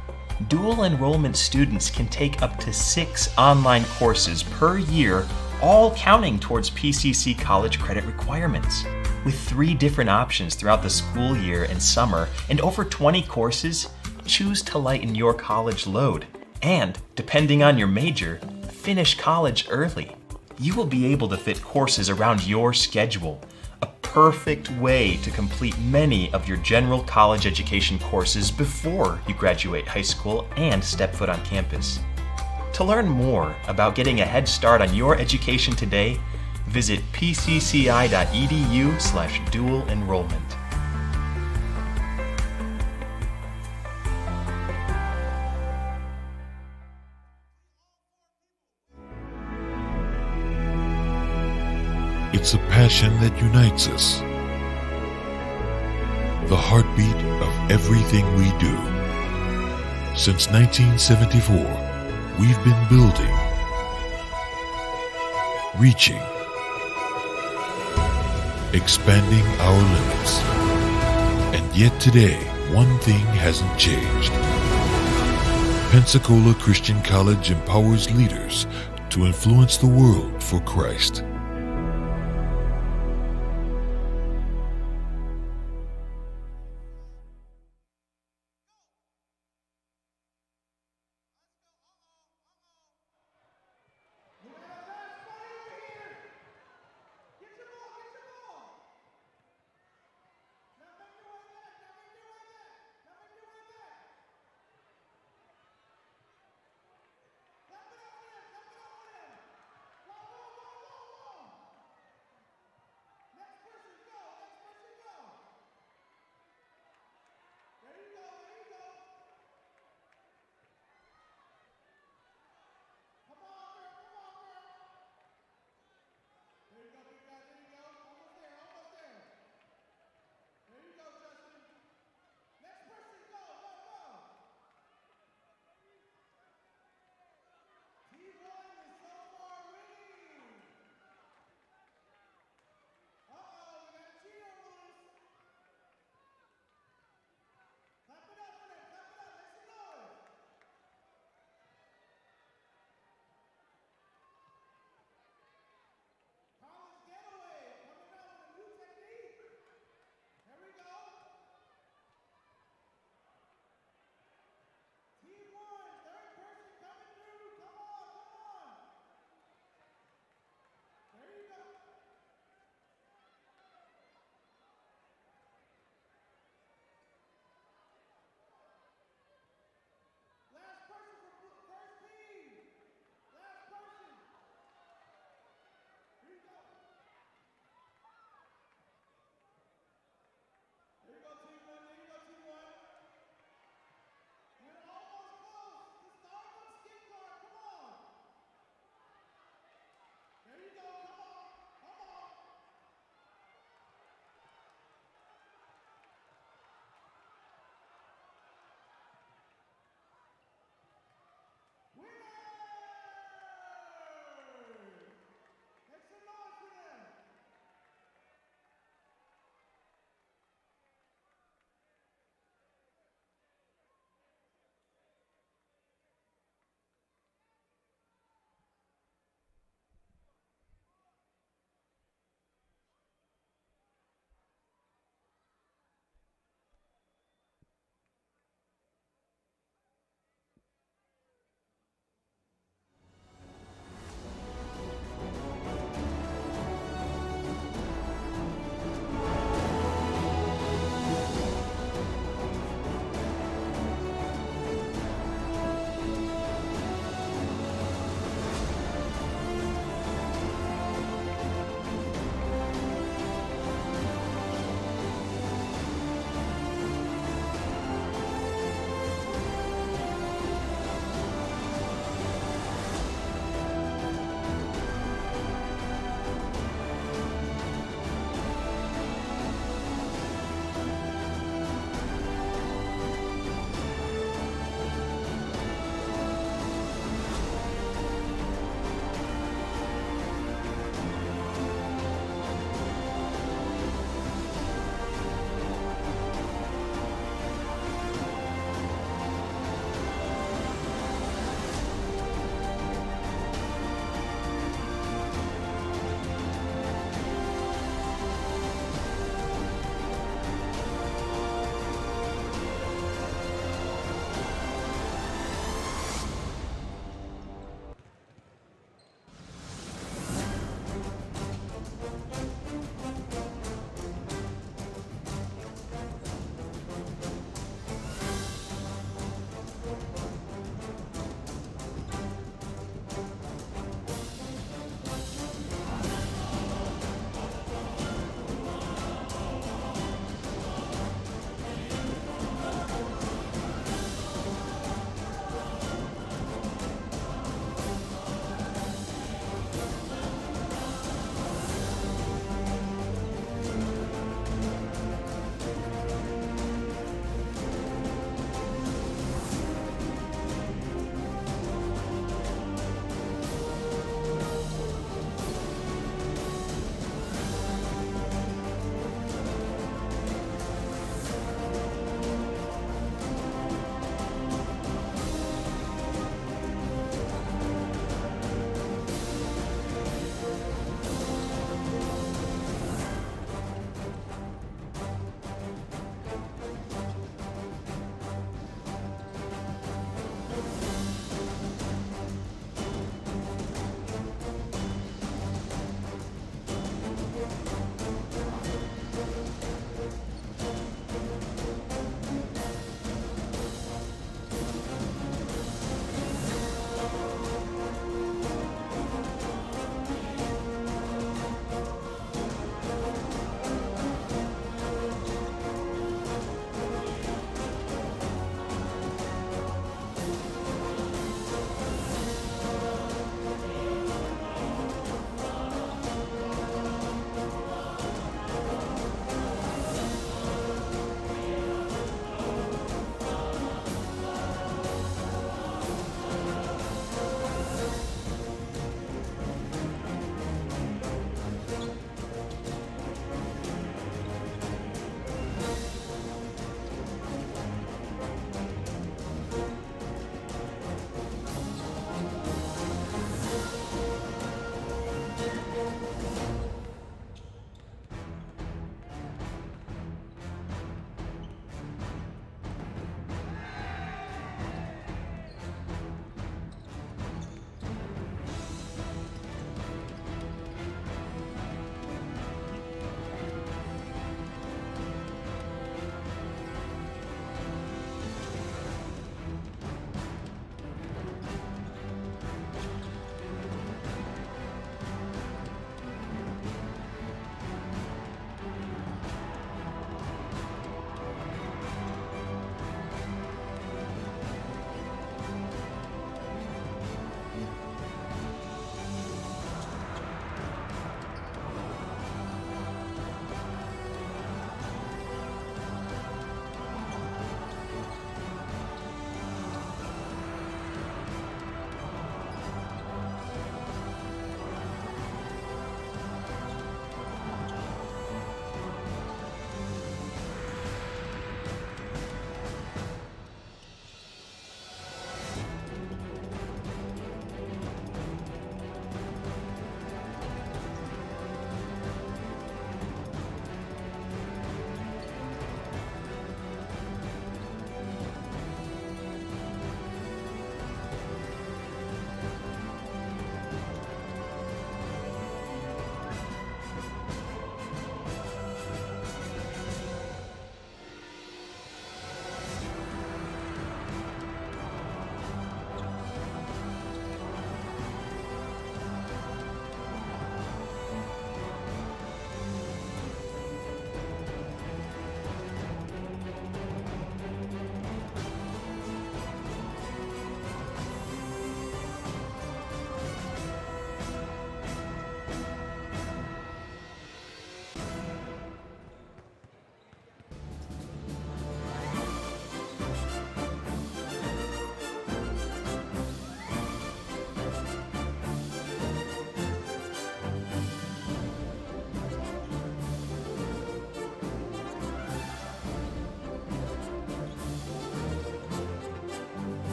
dual enrollment students can take up to 6 online courses per year, all counting towards PCC college credit requirements. With 3 different options throughout the school year and summer and over 20 courses, choose to lighten your college load. And, depending on your major, finish college early. You will be able to fit courses around your schedule, a perfect way to complete many of your general college education courses before you graduate high school and step foot on campus. To learn more about getting a head start on your education today, visit pcci.edu/dual enrollment. It's a passion that unites us, the heartbeat of everything we do. Since 1974, we've been building, reaching, expanding our limits. And yet today, one thing hasn't changed. Pensacola Christian College empowers leaders to influence the world for Christ.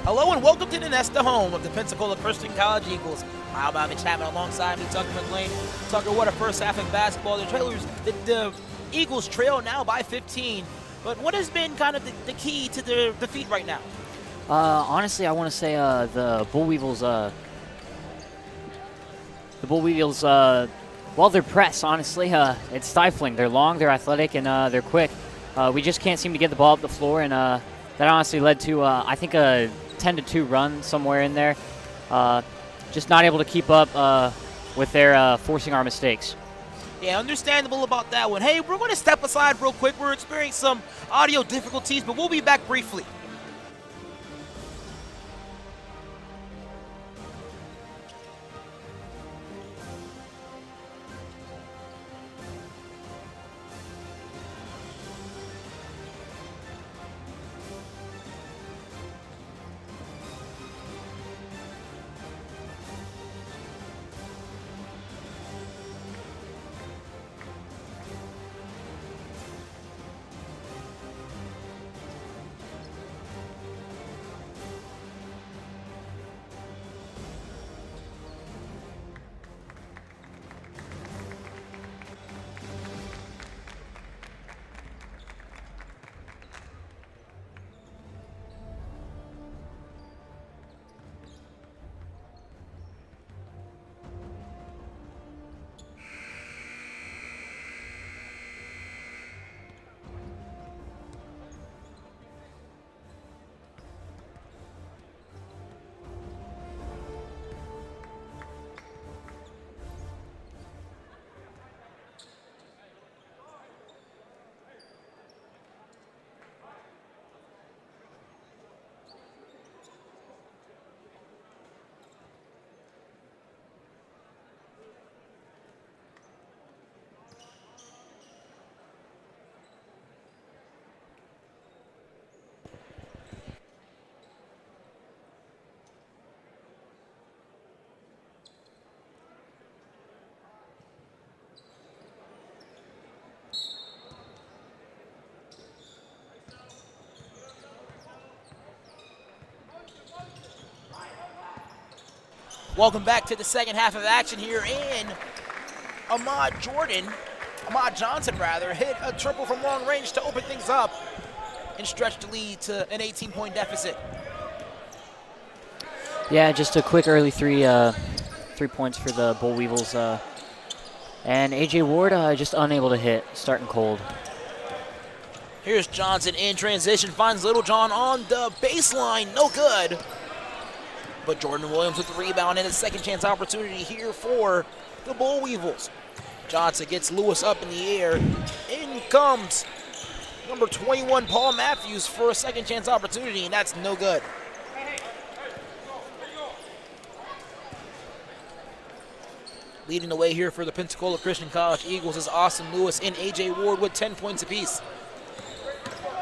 Hello and welcome to the Nest, the home of the Pensacola Christian College Eagles. I'm Bobby Chapman alongside me, Tucker McLean. Tucker, what a first half in basketball. The Eagles trail now by 15. But what has been kind of the key to their defeat right now? Honestly, I want to say the Bull Weevils. Well, their press, honestly, it's stifling. They're long, they're athletic, and they're quick. We just can't seem to get the ball up the floor, and that honestly led to, I think, a 10-2 run somewhere in there. Just not able to keep up with their forcing our mistakes. Yeah, understandable about that one. Hey, we're going to step aside real quick. We're experiencing some audio difficulties, but we'll be back briefly. Welcome back to the second half of action here, and Ahmad Johnson hit a triple from long range to open things up and stretch the lead to an 18-point deficit. Yeah, just a quick early 3 points for the Bull Weevils. And A.J. Ward just unable to hit, starting cold. Here's Johnson in transition, finds Littlejohn on the baseline, no good. But Jordan Williams with the rebound and a second chance opportunity here for the Bull Weevils. Johnson gets Lewis up in the air. In comes number 21, Paul Matthews, for a second chance opportunity, and that's no good. Leading the way here for the Pensacola Christian College Eagles is Austin Lewis and A.J. Ward with 10 points apiece.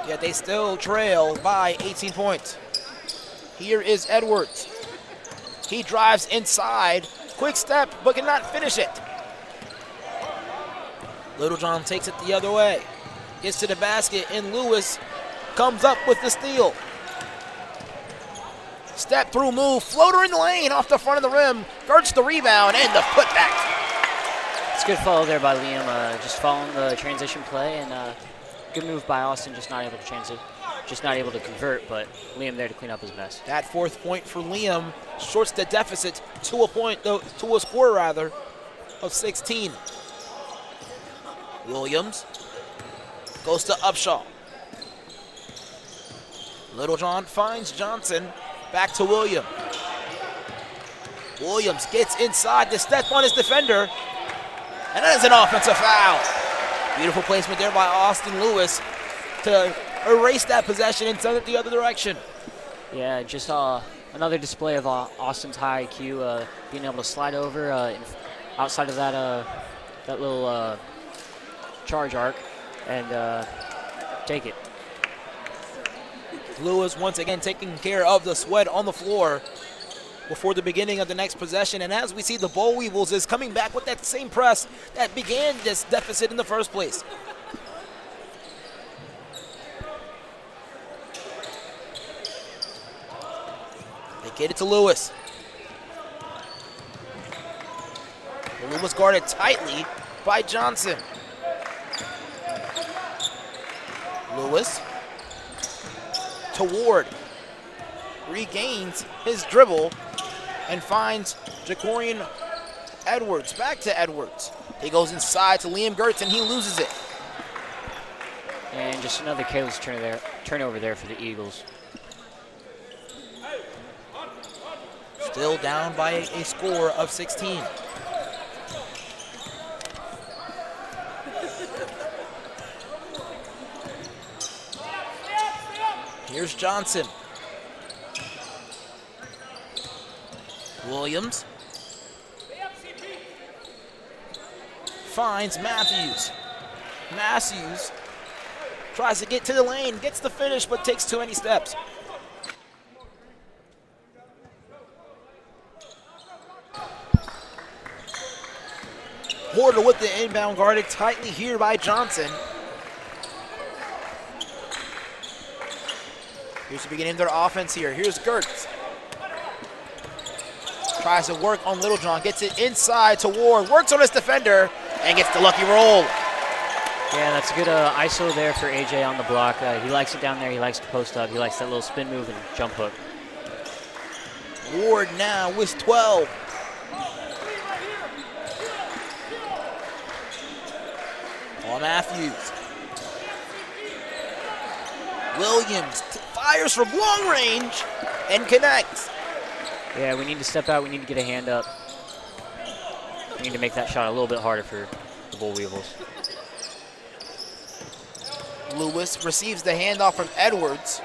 Yet they still trail by 18 points. Here is Edwards. He drives inside, quick step, but cannot finish it. Littlejohn takes it the other way. Gets to the basket, and Lewis comes up with the steal. Step through move, floater in the lane off the front of the rim, guards the rebound, and the putback. It's a good follow there by Liam, just following the transition play, and good move by Austin, just not able to convert, but Liam there to clean up his mess. That fourth point for Liam shorts the deficit to a score of 16. Williams goes to Upshaw. Littlejohn finds Johnson, back to Williams. Williams gets inside to step on his defender, and that is an offensive foul. Beautiful placement there by Austin Lewis to erase that possession and send it the other direction. Yeah, just another display of Austin's high IQ, being able to slide over outside of that little charge arc and take it. Lewis once again taking care of the sweat on the floor before the beginning of the next possession. And as we see, the Bull Weevils is coming back with that same press that began this deficit in the first place. Get it to Lewis. Lewis guarded tightly by Johnson. Lewis to Ward. Regains his dribble and finds Jacorian Edwards. Back to Edwards. He goes inside to Liam Gertz and he loses it. And just another careless turnover there for the Eagles. Still down by a score of 16. Here's Johnson. Williams finds Matthews. Matthews tries to get to the lane, gets the finish, but takes too many steps. Porter with the inbound, guarded tightly here by Johnson. Here's the beginning of their offense here. Here's Gertz. Tries to work on Littlejohn, gets it inside to Ward, works on his defender, and gets the lucky roll. Yeah, that's a good ISO there for AJ on the block. He likes it down there. He likes to post up. He likes that little spin move and jump hook. Ward now with 12. Paul Matthews. Williams fires from long range and connects. Yeah, we need to step out. We need to get a hand up. We need to make that shot a little bit harder for the Bull Weevils. Lewis receives the handoff from Edwards.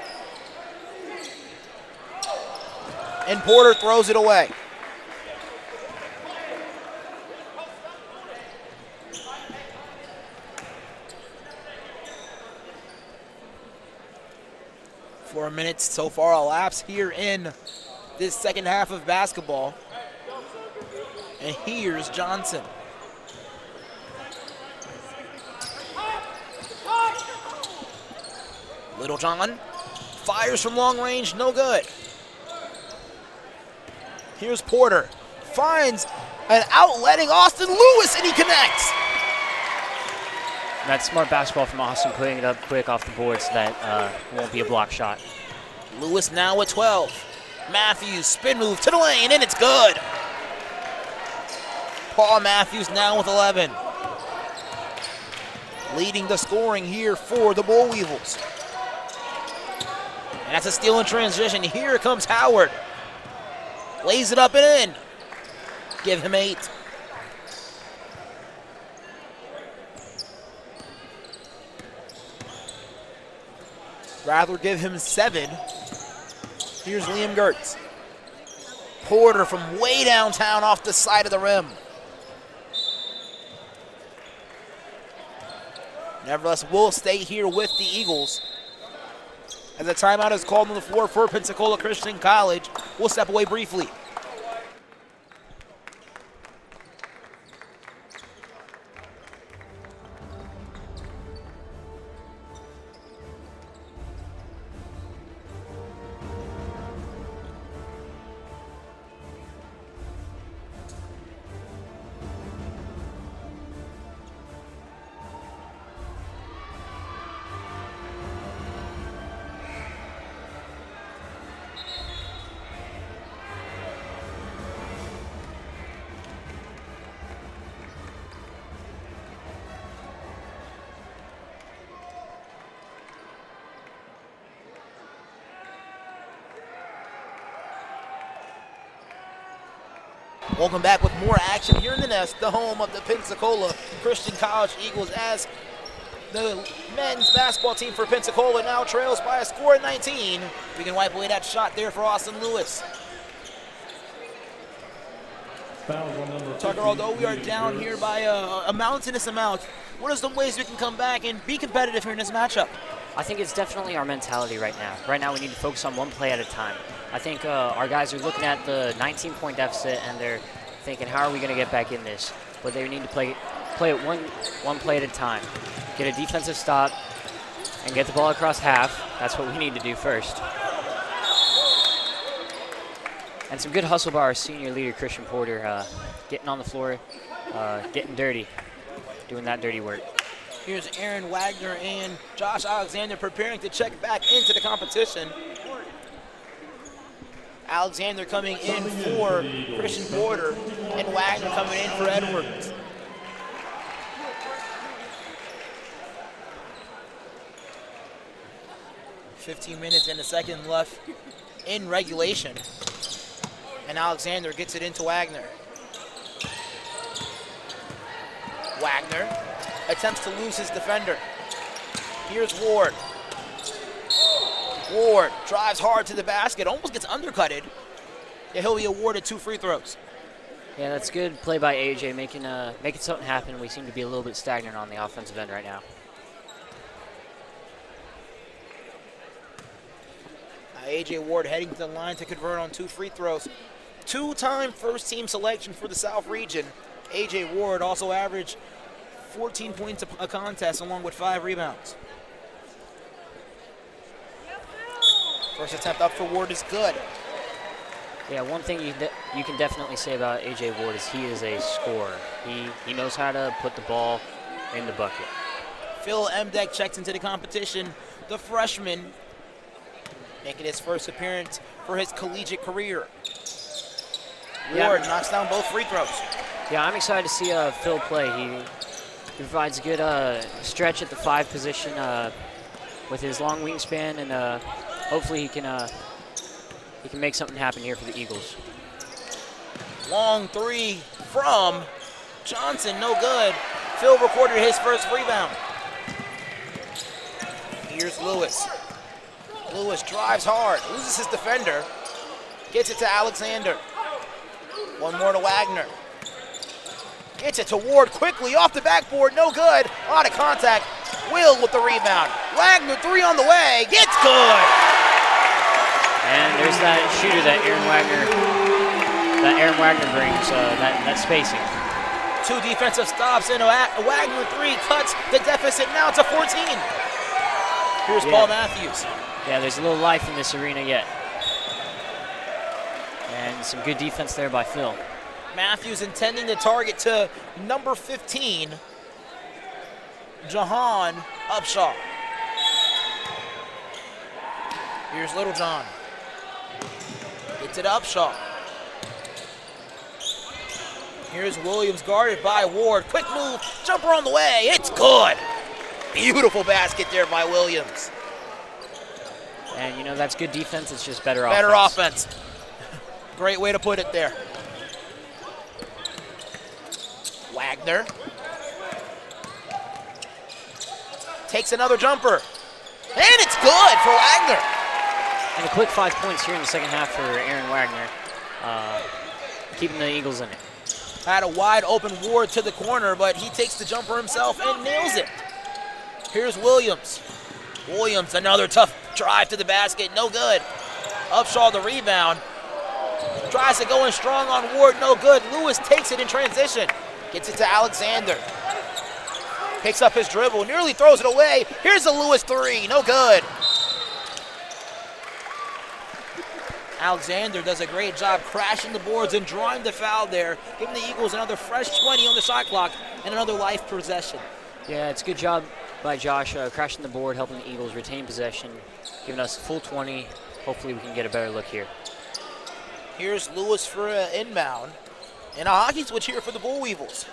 And Porter throws it away. Four minutes so far elapsed here in this second half of basketball. And here's Johnson. Littlejohn fires from long range, no good. Here's Porter, finds an outletting Austin Lewis, and he connects. That's smart basketball from Austin, putting it up quick off the board so that won't be a block shot. Lewis now with 12. Matthews, spin move to the lane, and it's good. Paul Matthews now with 11. Leading the scoring here for the Bull Weevils. And that's a steal in transition. Here comes Howard. Lays it up and in. Give him 8. Rather give him 7. Here's Liam Gertz. Porter from way downtown off the side of the rim. Nevertheless, we'll stay here with the Eagles. As a timeout is called on the floor for Pensacola Christian College, we'll step away briefly. Welcome back with more action here in the Nest, the home of the Pensacola Christian College Eagles, as the men's basketball team for Pensacola now trails by a score of 19. We can wipe away that shot there for Austin Lewis. Tucker, although we are down here by a mountainous amount, what are some ways we can come back and be competitive here in this matchup? I think it's definitely our mentality right now. Right now we need to focus on one play at a time. I think our guys are looking at the 19-point deficit and they're thinking, how are we going to get back in this? But they need to play it one play at a time. Get a defensive stop and get the ball across half. That's what we need to do first. And some good hustle by our senior leader, Christian Porter, getting on the floor, getting dirty, doing that dirty work. Here's Aaron Wagner and Josh Alexander preparing to check back into the competition. Alexander coming in for Christian Porter and Wagner coming in for Edwards. $15 minutes and a second left in regulation. And Alexander gets it into Wagner. Wagner attempts to lose his defender. Here's Ward. Ward drives hard to the basket, almost gets undercutted. Yeah, he'll be awarded 2 free throws. Yeah, that's good play by AJ, making something happen. We seem to be a little bit stagnant on the offensive end right now. AJ Ward heading to the line to convert on 2 free throws. 2-time first-team selection for the South region. AJ Ward also averaged 14 points a contest along with 5 rebounds. First attempt up for Ward is good. Yeah, one thing you can definitely say about AJ Ward is he is a scorer. He knows how to put the ball in the bucket. Phil Emdeck checks into the competition. The freshman making his first appearance for his collegiate career. Ward knocks down both free throws. Yeah, I'm excited to see Phil play. He provides a good stretch at the 5 position with his long wingspan, and hopefully he can make something happen here for the Eagles. Long 3 from Johnson, no good. Phil recorded his first rebound. Here's Lewis. Lewis drives hard, loses his defender, gets it to Alexander. One more to Wagner. Gets it to Ward quickly off the backboard, no good. Out of contact. Will with the rebound. Wagner 3 on the way, gets good. And there's that shooter that Aaron Wagner brings, that spacing. 2 defensive stops and Wagner 3 cuts the deficit now to 14. Here's Paul Matthews. Yeah, there's a little life in this arena yet. And some good defense there by Phil. Matthews intending to target to number 15, Jahan Upshaw. Here's Little John. Gets it to Upshaw. Here's Williams guarded by Ward. Quick move, jumper on the way, it's good. Beautiful basket there by Williams. And you know, that's good defense, it's just better offense. Better offense. Great way to put it there. Wagner takes another jumper. And it's good for Wagner. And a quick 5 points here in the second half for Aaron Wagner, keeping the Eagles in it. Had a wide open Ward to the corner, but he takes the jumper himself and nails it. Here's Williams. Williams, another tough drive to the basket, no good. Upshaw the rebound. Tries to go in strong on Ward, no good. Lewis takes it in transition. Gets it to Alexander. Picks up his dribble, nearly throws it away. Here's a Lewis 3, no good. Alexander does a great job crashing the boards and drawing the foul there, giving the Eagles another fresh 20 on the shot clock and another life possession. Yeah, it's a good job by Josh crashing the board, helping the Eagles retain possession, giving us a full 20. Hopefully we can get a better look here. Here's Lewis for an inbound. And a hockey switch here for the Bull Weevils.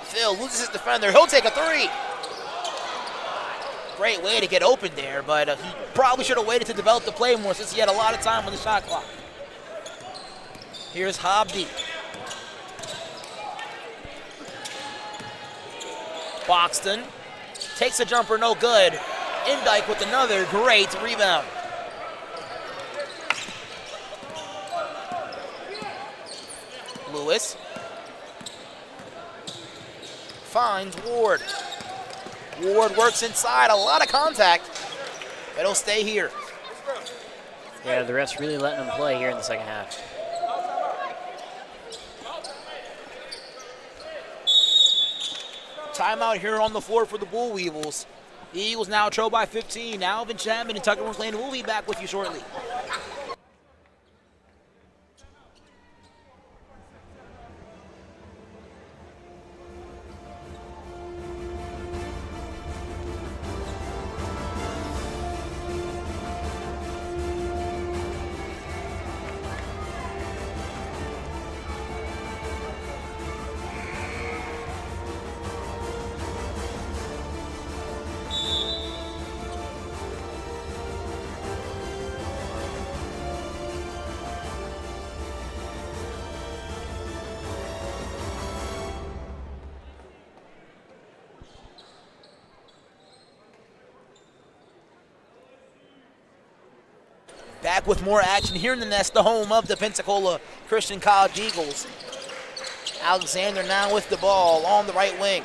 Phil loses his defender. He'll take a 3. Great way to get open there, but he probably should have waited to develop the play more since he had a lot of time on the shot clock. Here's Hobby. Boxton takes a jumper, no good. Indike with another great rebound. Lewis finds Ward. Ward works inside, a lot of contact, but he'll stay here. Yeah, the refs really letting him play here in the second half. Timeout here on the floor for the Bull Weevils. The Eagles now trail by 15. Alvin Chapman and Tucker McLean will be back with you shortly. Back with more action here in the nest, the home of the Pensacola Christian College Eagles. Alexander now with the ball on the right wing.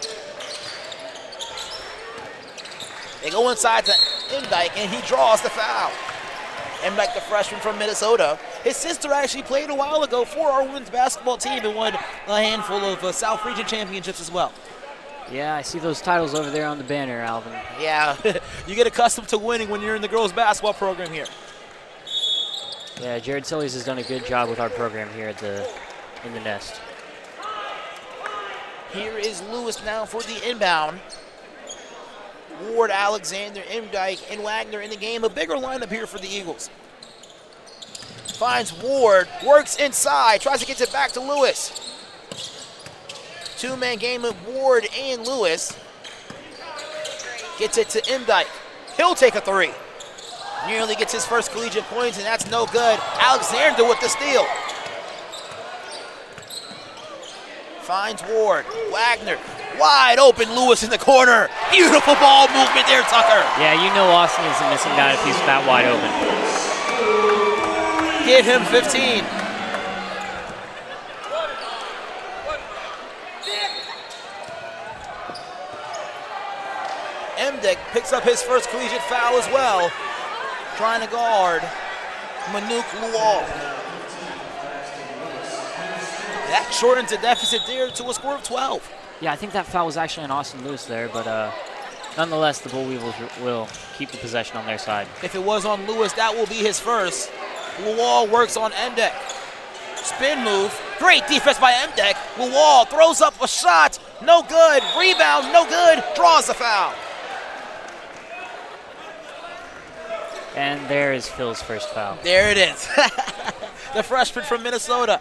They go inside to Imdyke, and he draws the foul. Imdyke, the freshman from Minnesota. His sister actually played a while ago for our women's basketball team and won a handful of South Region championships as well. Yeah, I see those titles over there on the banner, Alvin. Yeah, you get accustomed to winning when you're in the girls' basketball program here. Yeah, Jared Sillies has done a good job with our program here in the nest. Here is Lewis now for the inbound. Ward, Alexander, Imdyke, and Wagner in the game. A bigger lineup here for the Eagles. Finds Ward, works inside, tries to get it back to Lewis. Two-man game with Ward and Lewis. Gets it to Imdyke. He'll take a three. Nearly gets his first collegiate points, and that's no good. Alexander with the steal. Finds Ward. Wagner. Wide open. Lewis in the corner. Beautiful ball movement there, Tucker. Yeah, you know Austin is the missing guy if he's that wide open. Get him 15. Imdyke picks up his first collegiate foul as well. Trying to guard Manuk Lual. That shortens the deficit there to a score of 12. Yeah, I think that foul was actually on Austin Lewis there, but nonetheless, the Bull Weevils will keep the possession on their side. If it was on Lewis, that will be his first. Lual works on Imdyke. Spin move. Great defense by Imdyke. Lual throws up a shot. No good. Rebound. No good. Draws the foul. And there is Phil's first foul. There it is. The freshman from Minnesota.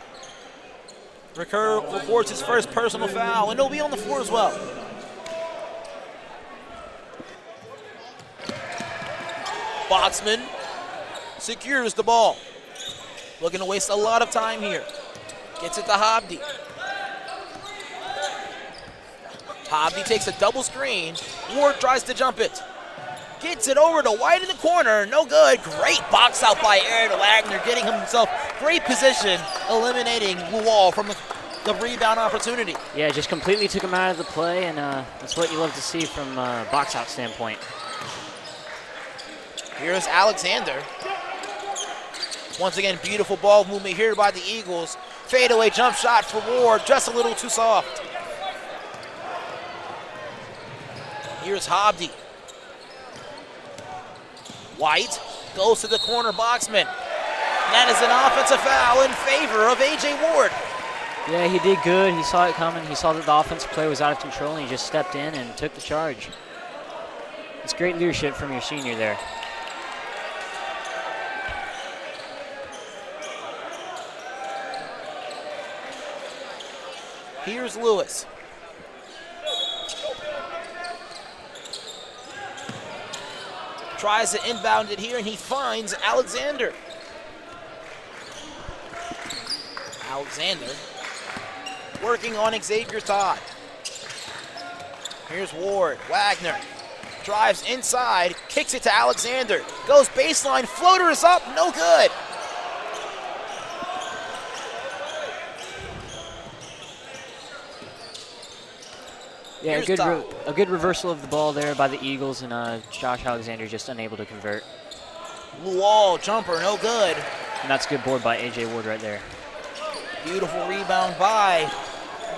Records his first personal foul, and he'll be on the floor as well. Boxman secures the ball. Looking to waste a lot of time here. Gets it to Hobdy. Hobdy takes a double screen. Ward tries to jump it. Gets it over to White in the corner. No good. Great box out by Aaron Wagner, getting himself great position, eliminating Lual from the rebound opportunity. Yeah, just completely took him out of the play, and that's what you love to see from a box out standpoint. Here's Alexander. Once again, beautiful ball movement here by the Eagles. Fadeaway jump shot for Ward, just a little too soft. Here's Hobdy. White goes to the corner, Boxman. That is an offensive foul in favor of A.J. Ward. Yeah, he did good. He saw it coming. He saw that the offensive play was out of control, and he just stepped in and took the charge. It's great leadership from your senior there. Here's Lewis. Tries to inbound it here, and he finds Alexander. Alexander working on Xavier Todd. Here's Ward. Wagner drives inside, kicks it to Alexander. Goes baseline, floater is up, no good. Yeah, a good reversal of the ball there by the Eagles, and Josh Alexander just unable to convert. Lual jumper, no good. And that's a good board by A.J. Ward right there. Beautiful rebound by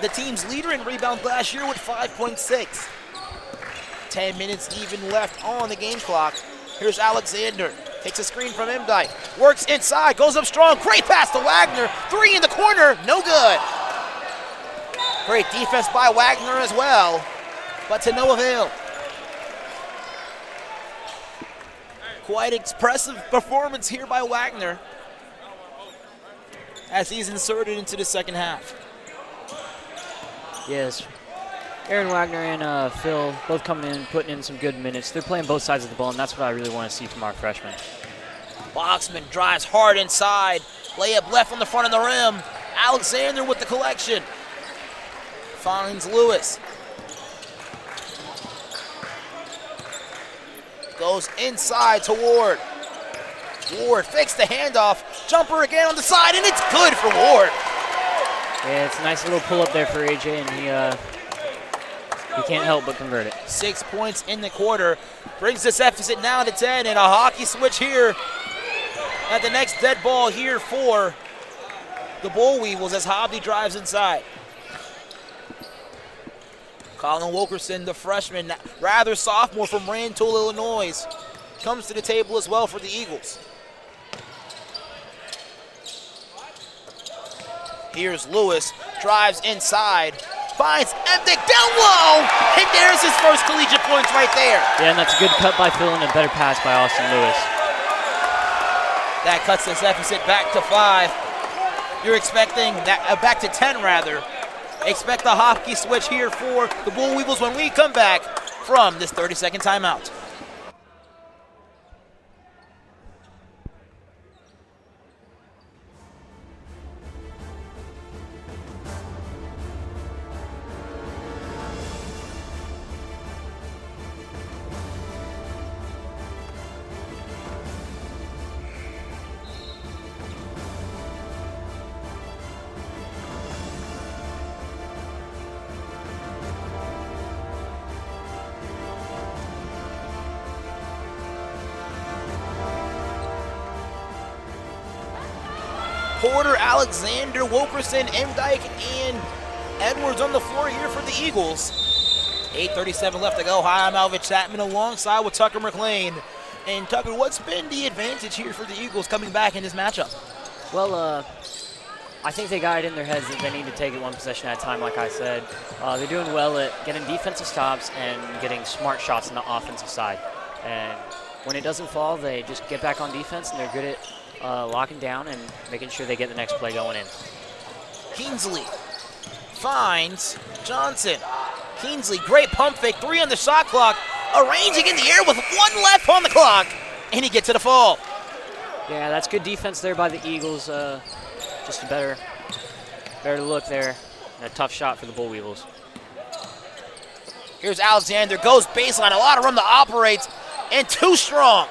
the team's leader in rebounds last year with 5.6. 10 minutes even left on the game clock. Here's Alexander. Takes a screen from Imdyke. Works inside, goes up strong. Great pass to Wagner. Three in the corner, no good. Great defense by Wagner as well, but to no avail. Quite expressive performance here by Wagner as he's inserted into the second half. Yes, Aaron Wagner and Phil both coming in, putting in some good minutes. They're playing both sides of the ball, and that's what I really want to see from our freshmen. Boxman drives hard inside. Layup left on the front of the rim. Alexander with the collection. Finds Lewis. Goes inside to Ward. Ward fakes the handoff. Jumper again on the side, and it's good for Ward. Yeah, it's a nice little pull-up there for AJ, and he can't help but convert it. 6 points in the quarter. Brings this deficit now to 10, and a hockey switch here at the next dead ball here for the Bull Weevils as Hobby drives inside. Colin Wilkerson, the freshman, rather sophomore from Rantoul, Illinois, comes to the table as well for the Eagles. Here's Lewis, drives inside, finds Emdick down low, and there's his first collegiate points right there. Yeah, and that's a good cut by Phil and a better pass by Austin Lewis. That cuts this deficit back to 5. You're expecting that back to 10 rather. Expect a hockey switch here for the Bull Weevils when we come back from this 30-second timeout. Porter, Alexander, Wilkerson, Emdyke, and Edwards on the floor here for the Eagles. 8:37 left to go. Hi, I'm Alvin Chapman alongside with Tucker McLean. And Tucker, what's been the advantage here for the Eagles coming back in this matchup? Well, I think they got it in their heads that they need to take it one possession at a time, like I said. They're doing well at getting defensive stops and getting smart shots on the offensive side. And when it doesn't fall, they just get back on defense, and they're good at locking down and making sure they get the next play going in. Kingsley finds Johnson. Kingsley, great pump fake, 3 on the shot clock, arranging in the air with 1 left on the clock, and he gets to the fall. Yeah, that's good defense there by the Eagles. Just a better look there, and a tough shot for the Bull Weevils. Here's Alexander, goes baseline, a lot of room to operate, and too strong.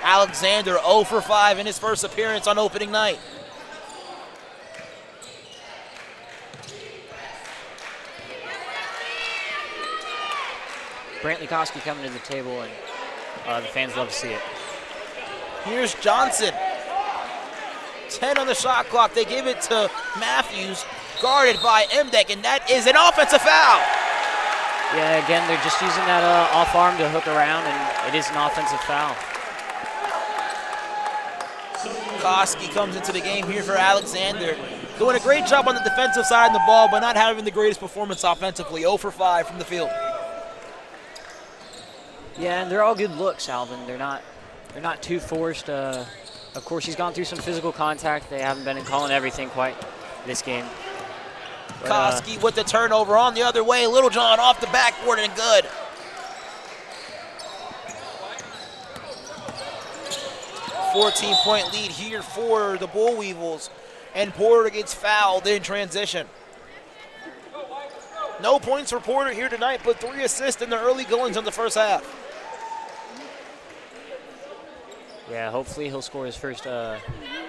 Alexander 0 for 5 in his first appearance on opening night. Brantley Koski coming to the table, and the fans love to see it. Here's Johnson. 10 on the shot clock. They give it to Matthews, guarded by Emdick, and that is an offensive foul. Yeah, again, they're just using that off arm to hook around, and it is an offensive foul. Koski comes into the game here for Alexander. Doing a great job on the defensive side of the ball, but not having the greatest performance offensively. 0 for 5 from the field. Yeah, and they're all good looks, Alvin. They're not too forced. Of course, he's gone through some physical contact. They haven't been calling everything quite this game. But, Koski with the turnover on the other way. Littlejohn off the backboard and good. A 14-point lead here for the Bull Weevils, and Porter gets fouled in transition. No points for Porter here tonight, but 3 assists in the early goings on the first half. Yeah, hopefully he'll score his first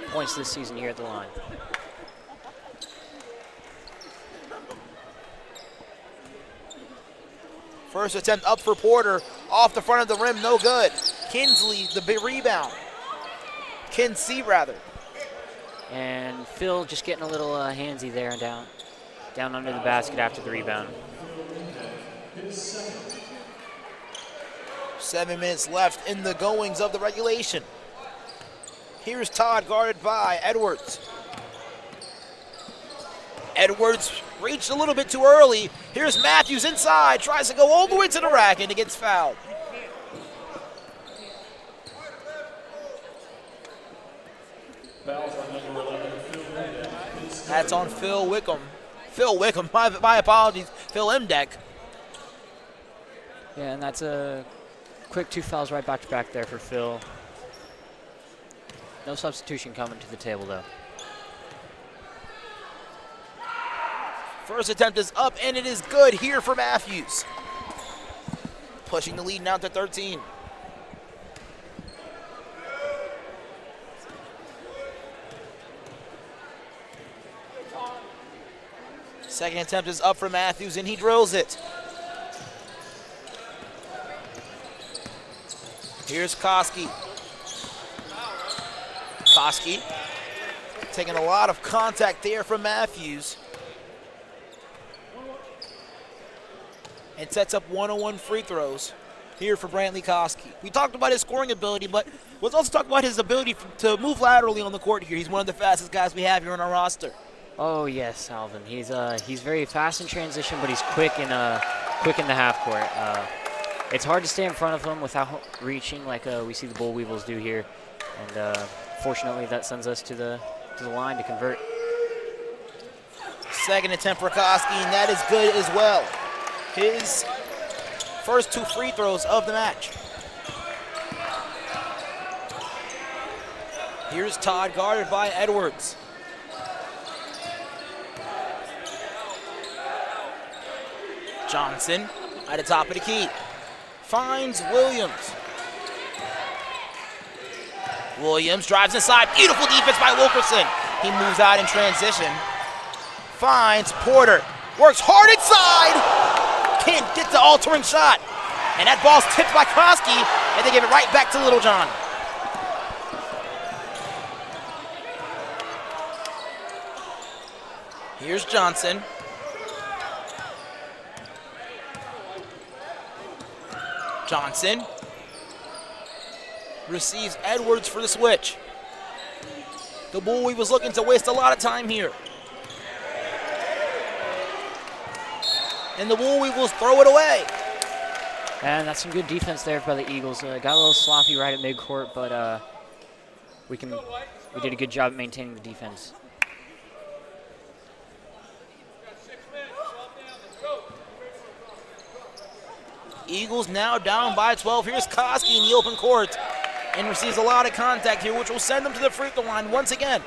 points this season here at the line. First attempt up for Porter, off the front of the rim, no good. Kinsley, the big rebound. Kinsey, rather. And Phil just getting a little handsy there and down under the basket after the rebound. 7 minutes left in the goings of the regulation. Here's Todd, guarded by Edwards. Edwards reached a little bit too early. Here's Matthews inside, tries to go all the way to the rack, and he gets fouled. That's on Phil Wickham. Phil Wickham, my apologies, Phil Emdick. Yeah, and that's a quick 2 fouls right back to back there for Phil. No substitution coming to the table, though. First attempt is up, and it is good here for Matthews. Pushing the lead now to 13. Second attempt is up for Matthews, and he drills it. Here's Koski. Koski taking a lot of contact there from Matthews. And sets up 1-on-1 free throws here for Brantley Koski. We talked about his scoring ability, but let's also talk about his ability to move laterally on the court here. He's one of the fastest guys we have here on our roster. Oh yes, Alvin. He's very fast in transition, but he's quick in the half court. It's hard to stay in front of him without reaching like we see the Bull Weevils do here, and fortunately that sends us to the line to convert. Second attempt for Koski, and that is good as well. His first 2 free throws of the match. Here's Todd guarded by Edwards. Johnson at the top of the key. Finds Williams. Williams drives inside. Beautiful defense by Wilkerson. He moves out in transition. Finds Porter. Works hard inside. Can't get the altering shot. And that ball's tipped by Koski, and they give it right back to Littlejohn. Here's Johnson. Johnson receives Edwards for the switch. The Bull Weevils looking to waste a lot of time here. And the Bull Weevils throw it away. And that's some good defense there by the Eagles. Got a little sloppy right at midcourt, but we did a good job at maintaining the defense. Eagles now down by 12. Here's Koski in the open court and receives a lot of contact here, which will send them to the free throw line once again.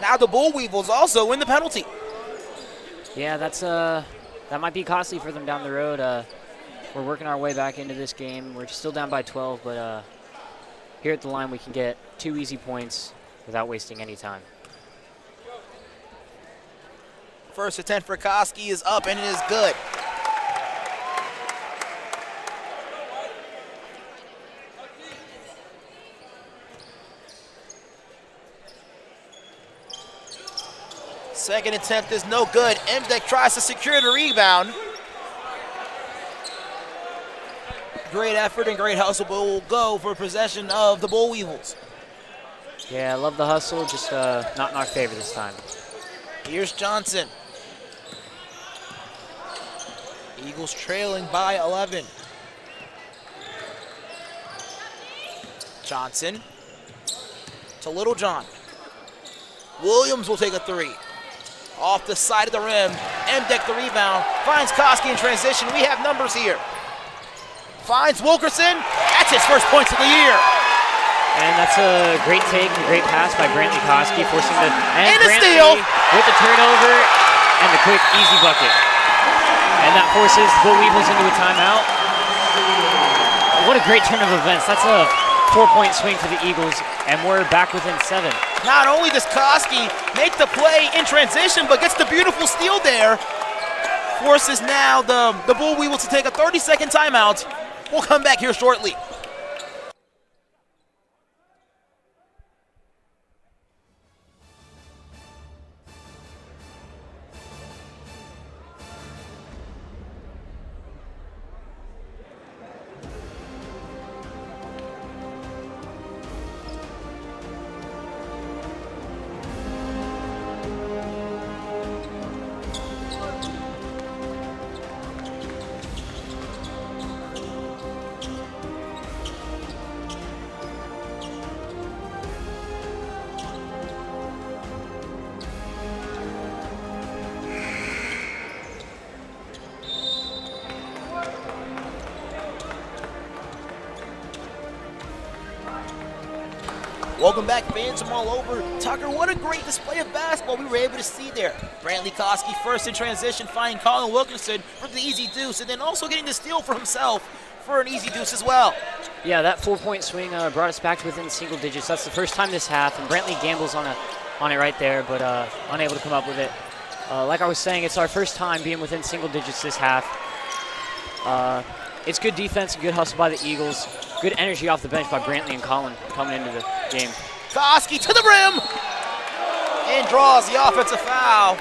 Now the Bull Weevils also in the penalty. Yeah, that might be costly for them down the road. We're working our way back into this game. We're still down by 12, but here at the line we can get 2 easy points without wasting any time. First attempt for Koski is up, and it is good. Second attempt is no good. Mdek tries to secure the rebound. Great effort and great hustle, but will go for possession of the Bull Weevils. Yeah, I love the hustle, just not in our favor this time. Here's Johnson. Eagles trailing by 11. Johnson to Littlejohn. Williams will take a 3. Off the side of the rim. Mdek the rebound. Finds Koski in transition. We have numbers here. Finds Wilkerson. That's his first points of the year. And that's a great take and great pass by Brantley Koski, forcing the and a steal with the turnover and the quick, easy bucket. And that forces the Bull Weevils into a timeout. What a great turn of events. That's a 4-point swing for the Eagles, and we're back within 7. Not only does Koski make the play in transition, but gets the beautiful steal there. Forces now the Bull Weevils to take a 30-second timeout. We'll come back here shortly. Welcome back, fans from all over. Tucker, what a great display of basketball we were able to see there. Brantley Koski first in transition, finding Colin Wilkinson for the easy deuce, and then also getting the steal for himself for an easy deuce as well. Yeah, that 4-point swing brought us back to within single digits. That's the first time this half, and Brantley gambles on on it right there, but unable to come up with it. Like I was saying, it's our first time being within single digits this half. It's good defense, good hustle by the Eagles, good energy off the bench by Brantley and Collin coming into the game. Koski to the rim and draws the offensive foul.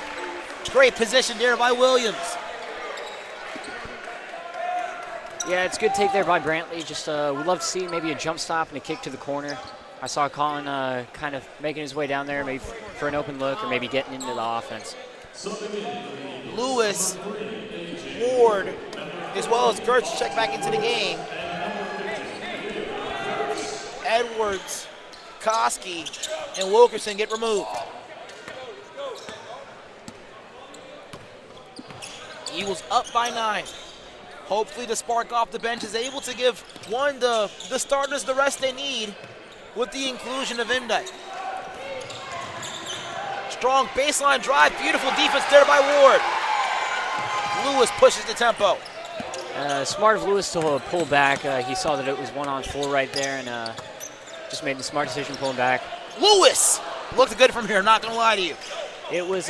Great position there by Williams. Yeah, it's good take there by Brantley. Just we'd love to see maybe a jump stop and a kick to the corner. I saw Collin kind of making his way down there, maybe for an open look or maybe getting into the offense. Lewis, Ward, as well as Gertz check back into the game. Edwards, Koski, and Wilkerson get removed. Eagles up by 9. Hopefully the spark off the bench is able to give the starters the rest they need with the inclusion of Imdike. Strong baseline drive, beautiful defense there by Ward. Lewis pushes the tempo. Smart of Lewis to pull back. He saw that it was 1-on-4 right there and just made the smart decision pulling back. Lewis looked good from here, not gonna lie to you. It was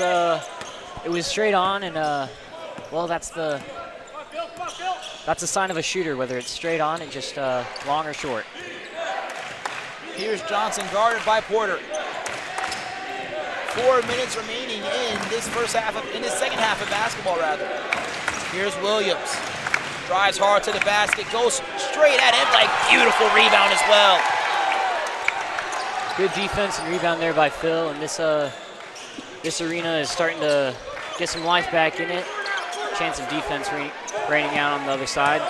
straight on and well, that's a sign of a shooter, whether it's straight on and just long or short. Here's Johnson guarded by Porter. 4 minutes remaining in this second half of basketball rather. Here's Williams. Drives hard to the basket, goes straight at him, like beautiful rebound as well. Good defense and rebound there by Phil, and this arena is starting to get some life back in it. Chance of defense raining out on the other side.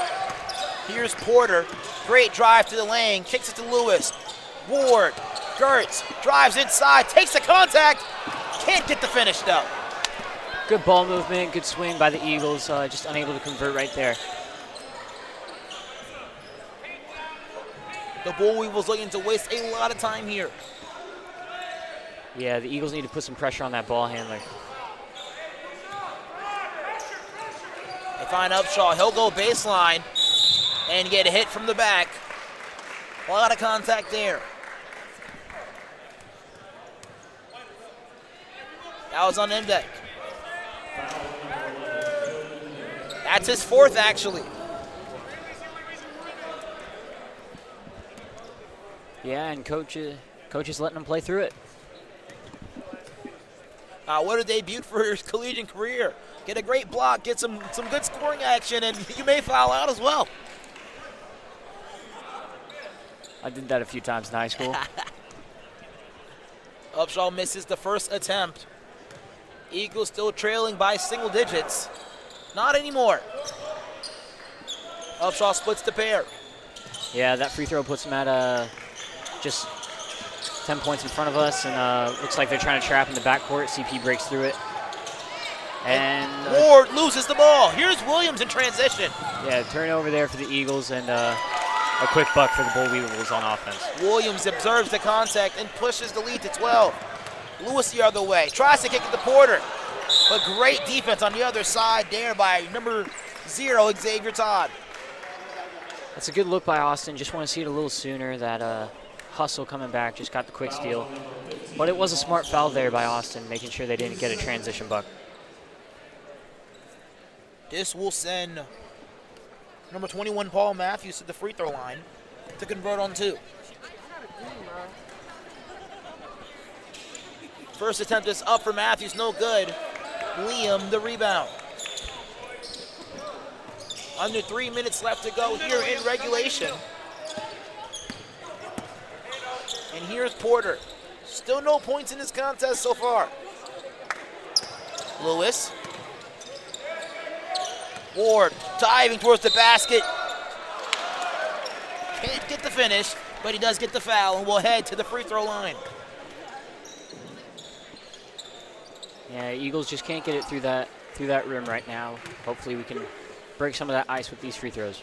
Here's Porter, great drive to the lane, kicks it to Lewis. Ward, Gertz, drives inside, takes the contact, can't get the finish though. Good ball movement, good swing by the Eagles, just unable to convert right there. The Bull Weevils looking to waste a lot of time here. Yeah, the Eagles need to put some pressure on that ball handler. They find Upshaw, he'll go baseline and get a hit from the back. A lot of contact there. That was on Imdek. That's his 4th actually. Yeah, and coach is letting him play through it. What a debut for his collegiate career. Get a great block, get some good scoring action, and you may foul out as well. I did that a few times in high school. Upshaw misses the first attempt. Eagles still trailing by single digits. Not anymore. Upshaw splits the pair. Yeah, that free throw puts him at just 10 points in front of us, and looks like they're trying to trap in the backcourt. CP breaks through it. And Ward loses the ball. Here's Williams in transition. Yeah, turnover there for the Eagles, and a quick buck for the Bull Weevils on offense. Williams observes the contact and pushes the lead to 12. Lewis the other way. Tries to kick it to Porter. But great defense on the other side there by number 0, Xavier Todd. That's a good look by Austin. Just want to see it a little sooner. That hustle coming back, just got the quick steal. But it was a smart foul there by Austin, making sure they didn't get a transition buck. This will send number 21, Paul Matthews, to the free throw line to convert on 2. First attempt is up for Matthews, no good. Liam the rebound. Under 3 minutes left to go here in regulation. And here's Porter. Still no points in this contest so far. Lewis. Ward diving towards the basket. Can't get the finish, but he does get the foul and will head to the free throw line. Yeah, Eagles just can't get it through that rim right now. Hopefully we can break some of that ice with these free throws.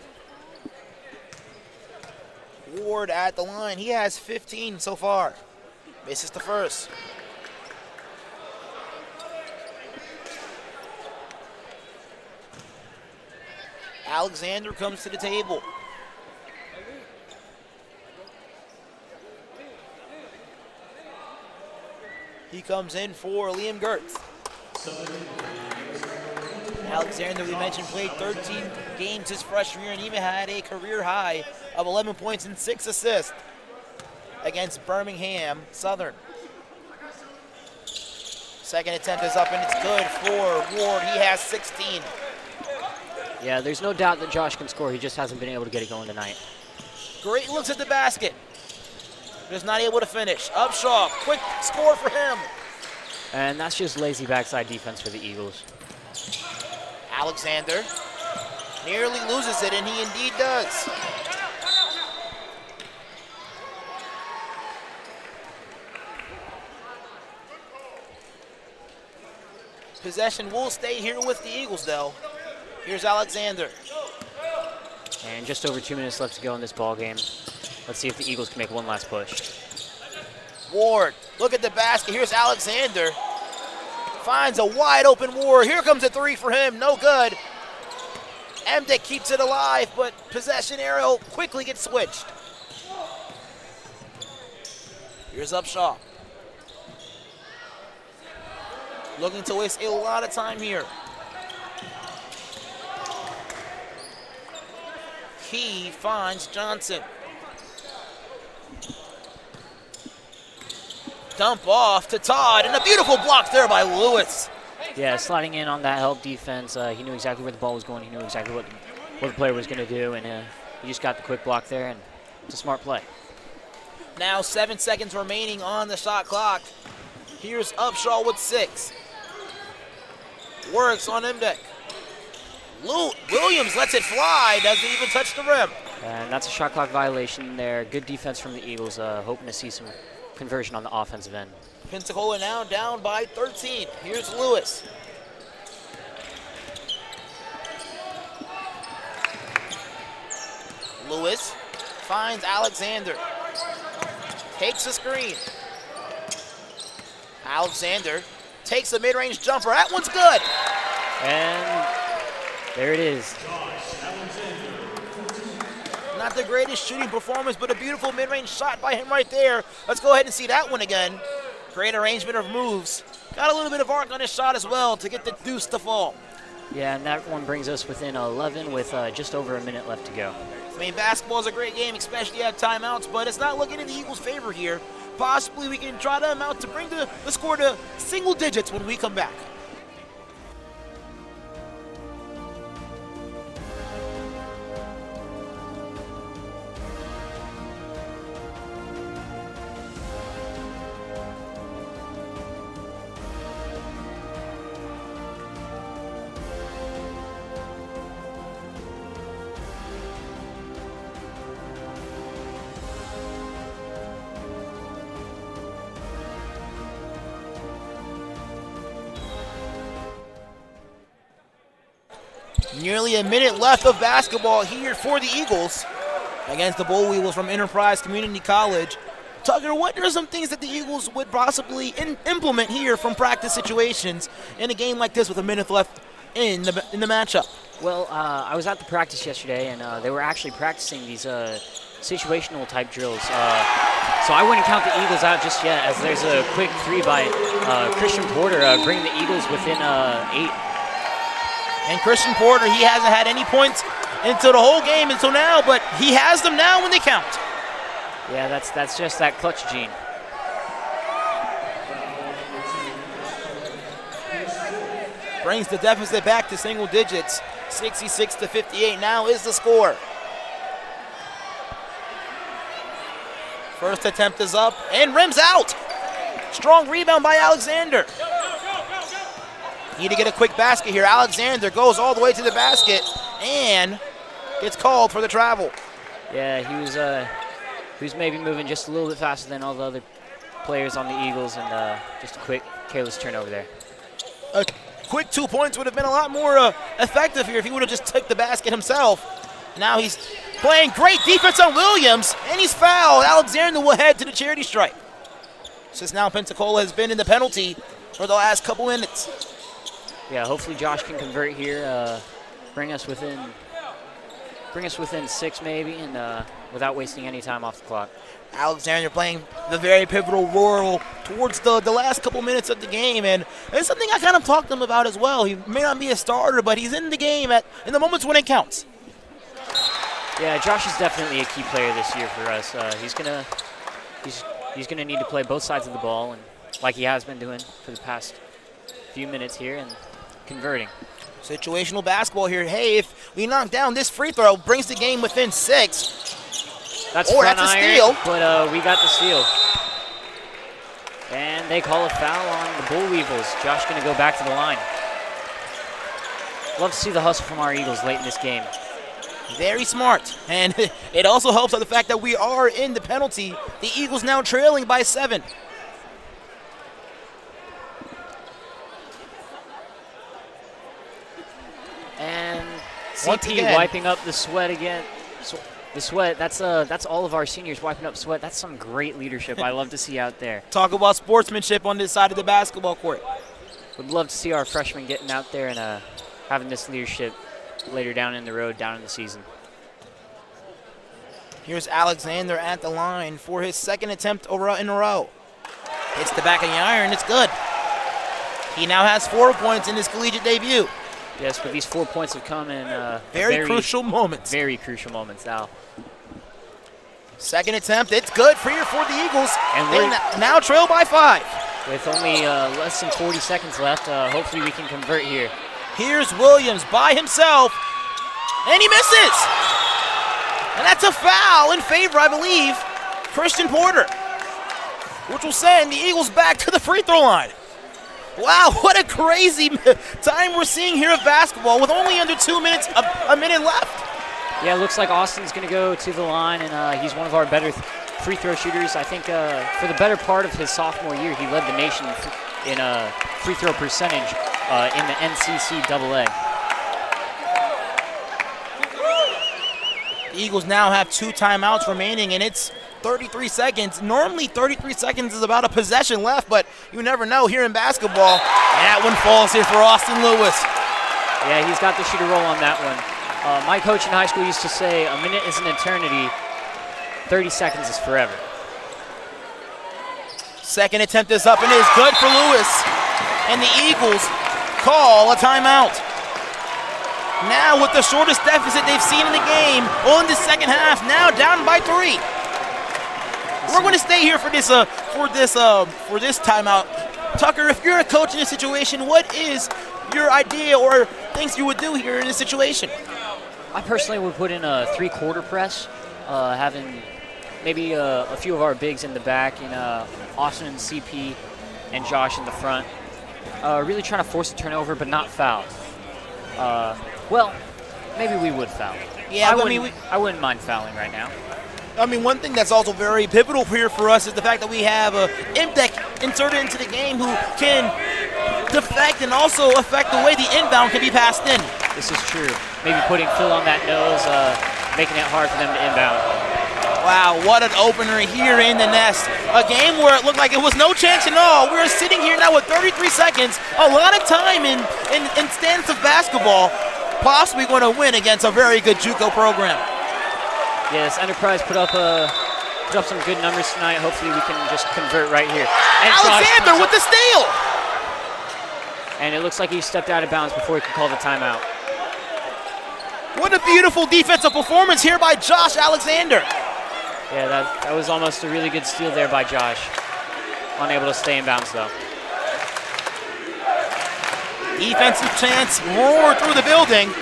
Ward at the line. He has 15 so far. Misses the first. Alexander comes to the table. He comes in for Liam Gertz. Alexander, we mentioned, played 13 games his freshman year and even had a career high of 11 points and 6 assists against Birmingham Southern. Second attempt is up and it's good for Ward. He has 16. Yeah, there's no doubt that Josh can score. He just hasn't been able to get it going tonight. Great looks at the basket. Just not able to finish. Upshaw, quick score for him. And that's just lazy backside defense for the Eagles. Alexander nearly loses it, and he indeed does. Possession will stay here with the Eagles, though. Here's Alexander. And just over 2 minutes left to go in this ball game. Let's see if the Eagles can make one last push. Ward, look at the basket. Here's Alexander. Finds a wide open Ward. Here comes a three for him. No good. Emdick keeps it alive, but possession arrow quickly gets switched. Here's Upshaw. Looking to waste a lot of time here. He finds Johnson. Dump off to Todd, and a beautiful block there by Lewis. Yeah, sliding in on that help defense. He knew exactly where the ball was going. He knew exactly what the player was going to do, and he just got the quick block there, and it's a smart play. Now 7 seconds remaining on the shot clock. Here's Upshaw with 6. Works on Emdick. Williams lets it fly, doesn't even touch the rim. And that's a shot clock violation there. Good defense from the Eagles, hoping to see some conversion on the offensive end. Pensacola now down by 13. Here's Lewis. Lewis finds Alexander. Takes a screen. Alexander takes a mid-range jumper. That one's good. And there it is. Not the greatest shooting performance, but a beautiful mid-range shot by him right there. Let's go ahead and see that one again. Great arrangement of moves. Got a little bit of arc on his shot as well to get the deuce to fall. Yeah, and that one brings us within 11 with just over a minute left to go. I mean, basketball is a great game, especially at timeouts, but it's not looking in the Eagles' favor here. Possibly we can try them out to bring the score to single digits when we come back. Nearly a minute left of basketball here for the Eagles against the Bull Weevils from Enterprise Community College. Tucker, what are some things that the Eagles would possibly implement here from practice situations in a game like this with a minute left in the matchup? Well, I was at the practice yesterday, and they were actually practicing these situational type drills. So I wouldn't count the Eagles out just yet, as there's a quick three by Christian Porter bringing the Eagles within 8. And Christian Porter, he hasn't had any points until the whole game until now, but he has them now when they count. Yeah, that's just that clutch gene. Brings the deficit back to single digits. 66-58 now is the score. First attempt is up and rims out. Strong rebound by Alexander. Need to get a quick basket here. Alexander goes all the way to the basket and gets called for the travel. Yeah, he was maybe moving just a little bit faster than all the other players on the Eagles, and just a quick, careless turnover there. A quick 2 points would have been a lot more effective here if he would have just took the basket himself. Now he's playing great defense on Williams, and he's fouled. Alexander will head to the charity stripe. Since now Pensacola has been in the penalty for the last couple minutes. Yeah, hopefully Josh can convert here, bring us within 6 maybe, and without wasting any time off the clock. Alexander playing the very pivotal role towards the last couple minutes of the game, and it's something I kind of talked to him about as well. He may not be a starter, but he's in the game in the moments when it counts. Yeah, Josh is definitely a key player this year for us. He's gonna need to play both sides of the ball, and like he has been doing for the past few minutes here, and converting. Situational basketball here. Hey, if we knock down this free throw, brings the game within 6. That's that's a steal. But we got the steal. And they call a foul on the Bull Weevils. Josh going to go back to the line. Love to see the hustle from our Eagles late in this game. Very smart. And it also helps on the fact that we are in the penalty. The Eagles now trailing by 7. And Once CP again, wiping up the sweat again. The sweat, that's all of our seniors wiping up sweat. That's some great leadership I love to see out there. talk about sportsmanship on this side of the basketball court. Would love to see our freshmen getting out there and having this leadership later down in the road, down in the season. Here's Alexander at the line for his second attempt in a row. Hits the back of the iron. It's good. He now has 4 points in his collegiate debut. Yes, but these 4 points have come in Very crucial moments. Very crucial moments, Al. Second attempt. It's good for the Eagles. And They we're- now trail by 5. With only less than 40 seconds left, hopefully we can convert here. Here's Williams by himself. And he misses. And that's a foul in favor, I believe, Christian Porter, which will send the Eagles back to the free throw line. Wow, what a crazy time we're seeing here of basketball with only under 2 minutes, a minute left. Yeah, it looks like Austin's going to go to the line, and he's one of our better free throw shooters. I think for the better part of his sophomore year, he led the nation in free throw percentage in the NCCAA. The Eagles now have 2 timeouts remaining, and it's 33 seconds. Normally 33 seconds is about a possession left, but you never know here in basketball. And that one falls here for Austin Lewis. Yeah, he's got the shooter roll on that one. My coach in high school used to say, a minute is an eternity, 30 seconds is forever. Second attempt is up and is good for Lewis. And the Eagles call a timeout. Now with the shortest deficit they've seen in the game on the second half, now down by 3. We're going to stay here for this timeout. Tucker, if you're a coach in this situation, what is your idea or things you would do here in this situation? I personally would put in a 3-quarter press, having maybe a few of our bigs in the back, and Austin and CP and Josh in the front. Really trying to force a turnover, but not foul. Well, maybe we would foul. Yeah, I wouldn't mind fouling right now. I mean, one thing that's also very pivotal here for us is the fact that we have Imdek inserted into the game who can defect and also affect the way the inbound can be passed in. This is true. Maybe putting Phil on that nose, making it hard for them to inbound. Wow, what an opener here in the nest. A game where it looked like it was no chance at all. We're sitting here now with 33 seconds, a lot of time in stance of basketball, possibly going to win against a very good JUCO program. Yes, Enterprise put up some good numbers tonight. Hopefully we can just convert right here. And Alexander with the steal. And it looks like he stepped out of bounds before he could call the timeout. What a beautiful defensive performance here by Josh Alexander. Yeah, that was almost a really good steal there by Josh. Unable to stay in bounds though. Defensive chance roar through the building,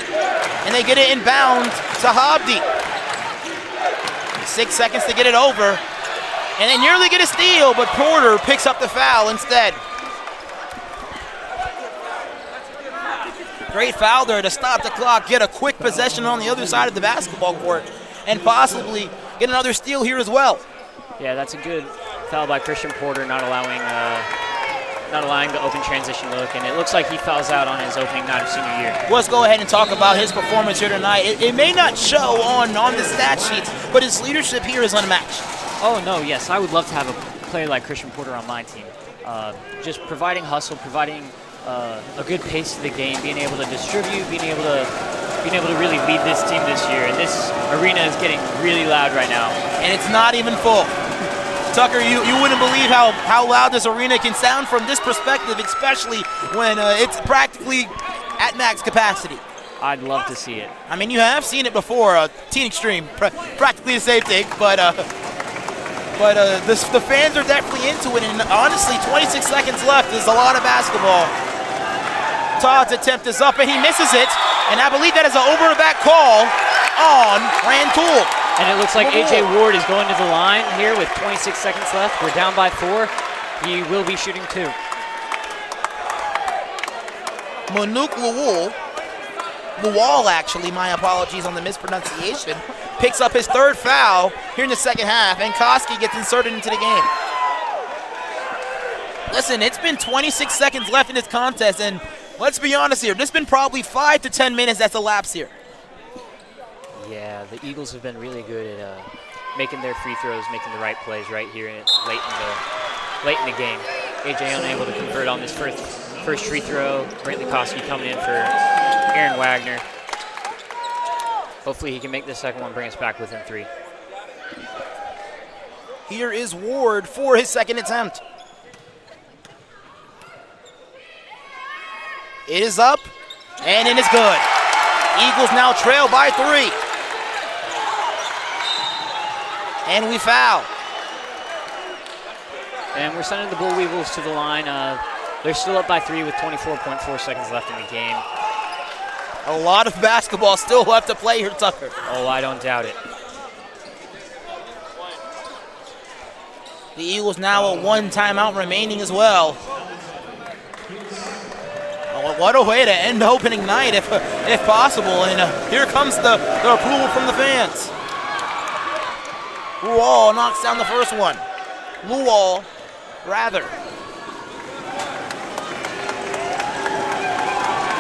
and they get it inbound to Hobdy. 6 seconds to get it over, and they nearly get a steal, but Porter picks up the foul instead. Great foul there to stop the clock, get a quick possession on the other side of the basketball court, and possibly get another steal here as well. Yeah, that's a good foul by Christian Porter, not allowing the open transition look, and it looks like he fouls out on his opening night of senior year. Let's go ahead and talk about his performance here tonight. It may not show on the stat sheets, but his leadership here is unmatched. Oh, no, yes. I would love to have a player like Christian Porter on my team. Just providing hustle, providing a good pace to the game, being able to distribute, being able to being able to really lead this team this year. And this arena is getting really loud right now. And it's not even full. Tucker, you wouldn't believe how loud this arena can sound from this perspective, especially when it's practically at max capacity. I'd love to see it. I mean, you have seen it before, Teen Extreme, practically the same thing, but the fans are definitely into it, and honestly, 26 seconds left is a lot of basketball. Todd's attempt is up, and he misses it, and I believe that is an over-the-back call on Rantoul. And it looks like A.J. Ward is going to the line here with 26 seconds left. We're down by 4. He will be shooting 2. Manuk Luwal, actually, my apologies on the mispronunciation, picks up his 3rd foul here in the second half, and Koski gets inserted into the game. Listen, it's been 26 seconds left in this contest, and let's be honest here, there's been probably 5 to 10 minutes that's elapsed here. Yeah, the Eagles have been really good at making their free throws, making the right plays right here late in the game. A.J. unable to convert on this first free throw. Brantley Koski coming in for Aaron Wagner. Hopefully he can make the second one, bring us back within 3. Here is Ward for his second attempt. It is up, and it is good. Eagles now trail by 3. And we foul. And we're sending the Bull Weevils to the line. They're still up by 3 with 24.4 seconds left in the game. A lot of basketball still left to play here, Tucker. Oh, I don't doubt it. The Eagles now with 1 timeout remaining as well. Oh, what a way to end opening night if possible. And here comes the approval from the fans. Luwal knocks down the first one. Luwal, rather.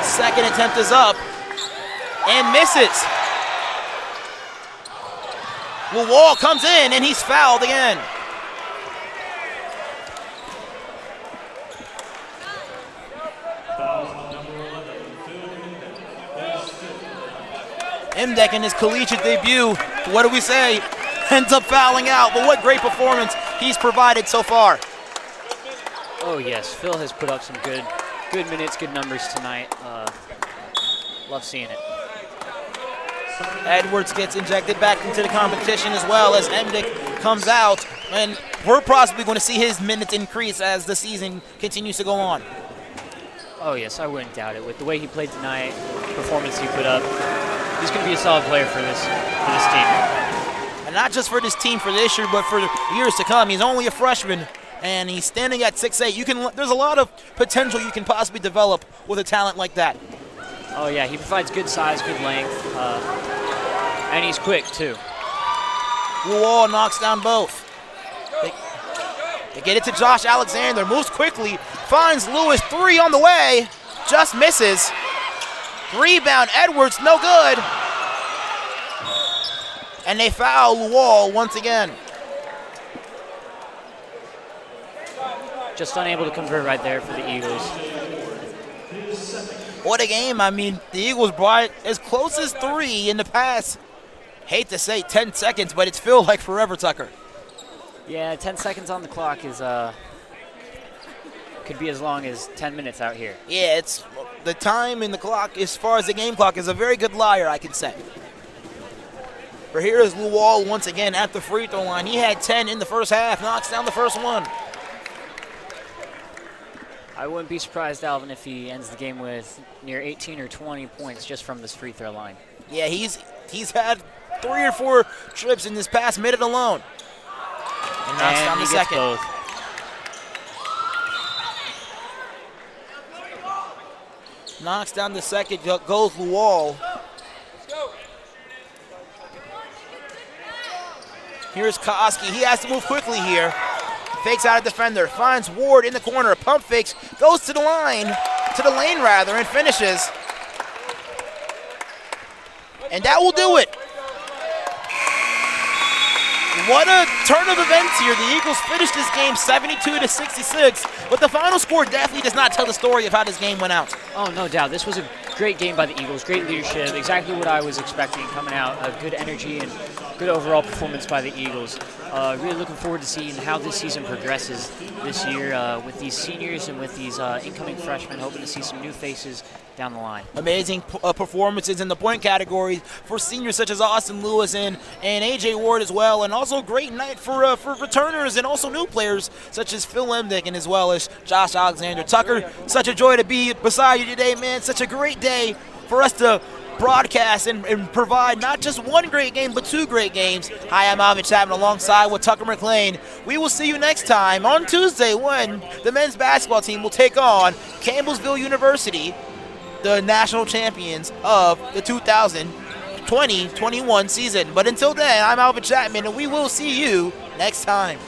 Second attempt is up and misses. Luwal comes in and he's fouled again. Imdek in his collegiate debut, what do we say? Ends up fouling out, but what great performance he's provided so far. Oh yes, Phil has put up some good minutes, good numbers tonight. Love seeing it. Edwards gets injected back into the competition as well as Imdek comes out, and we're possibly going to see his minutes increase as the season continues to go on. Oh yes, I wouldn't doubt it. With the way he played tonight, performance he put up, he's going to be a solid player for this team. And not just for this team for this year, but for years to come. He's only a freshman, and he's standing at 6'8". There's a lot of potential you can possibly develop with a talent like that. Oh yeah, he provides good size, good length, and he's quick too. Luwal knocks down both. They get it to Josh Alexander, moves quickly, finds Lewis, 3 on the way, just misses. Rebound, Edwards, no good. And they foul Luwal once again. Just unable to convert right there for the Eagles. What a game. I mean, the Eagles brought as close as 3 in the past. Hate to say 10 seconds, but it's feel like forever, Tucker. Yeah, 10 seconds on the clock is could be as long as 10 minutes out here. Yeah, it's the time in the clock, as far as the game clock, is a very good liar, I can say. For here is Luwal once again at the free throw line. He had 10 in the first half, knocks down the first one. I wouldn't be surprised, Alvin, if he ends the game with near 18 or 20 points just from this free throw line. Yeah, he's had 3 or 4 trips in this past minute alone. And knocks down the second. Both. Knocks down the second, goes Luwal. Here's Koski. He has to move quickly here. Fakes out a defender, finds Ward in the corner, pump fakes, goes to the lane, and finishes. And that will do it. What a turn of events here. The Eagles finished this game 72-66, but the final score definitely does not tell the story of how this game went out. Oh, no doubt. This was a great game by the Eagles, great leadership, exactly what I was expecting coming out. Good energy and good overall performance by the Eagles. Really looking forward to seeing how this season progresses this year with these seniors and with these incoming freshmen, hoping to see some new faces down the line. Amazing performances in the point categories for seniors such as Austin Lewis and A.J. Ward as well, and also great night for returners and also new players such as Phil Emdick and as well as Josh Alexander. Tucker, such a joy to be beside you today, man. Such a great day for us to broadcast and provide not just one great game, but two great games. Hi, I'm Alvin Chapman alongside with Tucker McLean. We will see you next time on Tuesday when the men's basketball team will take on Campbellsville University, the national champions of the 2020-21 season. But until then, I'm Alvin Chapman, and we will see you next time.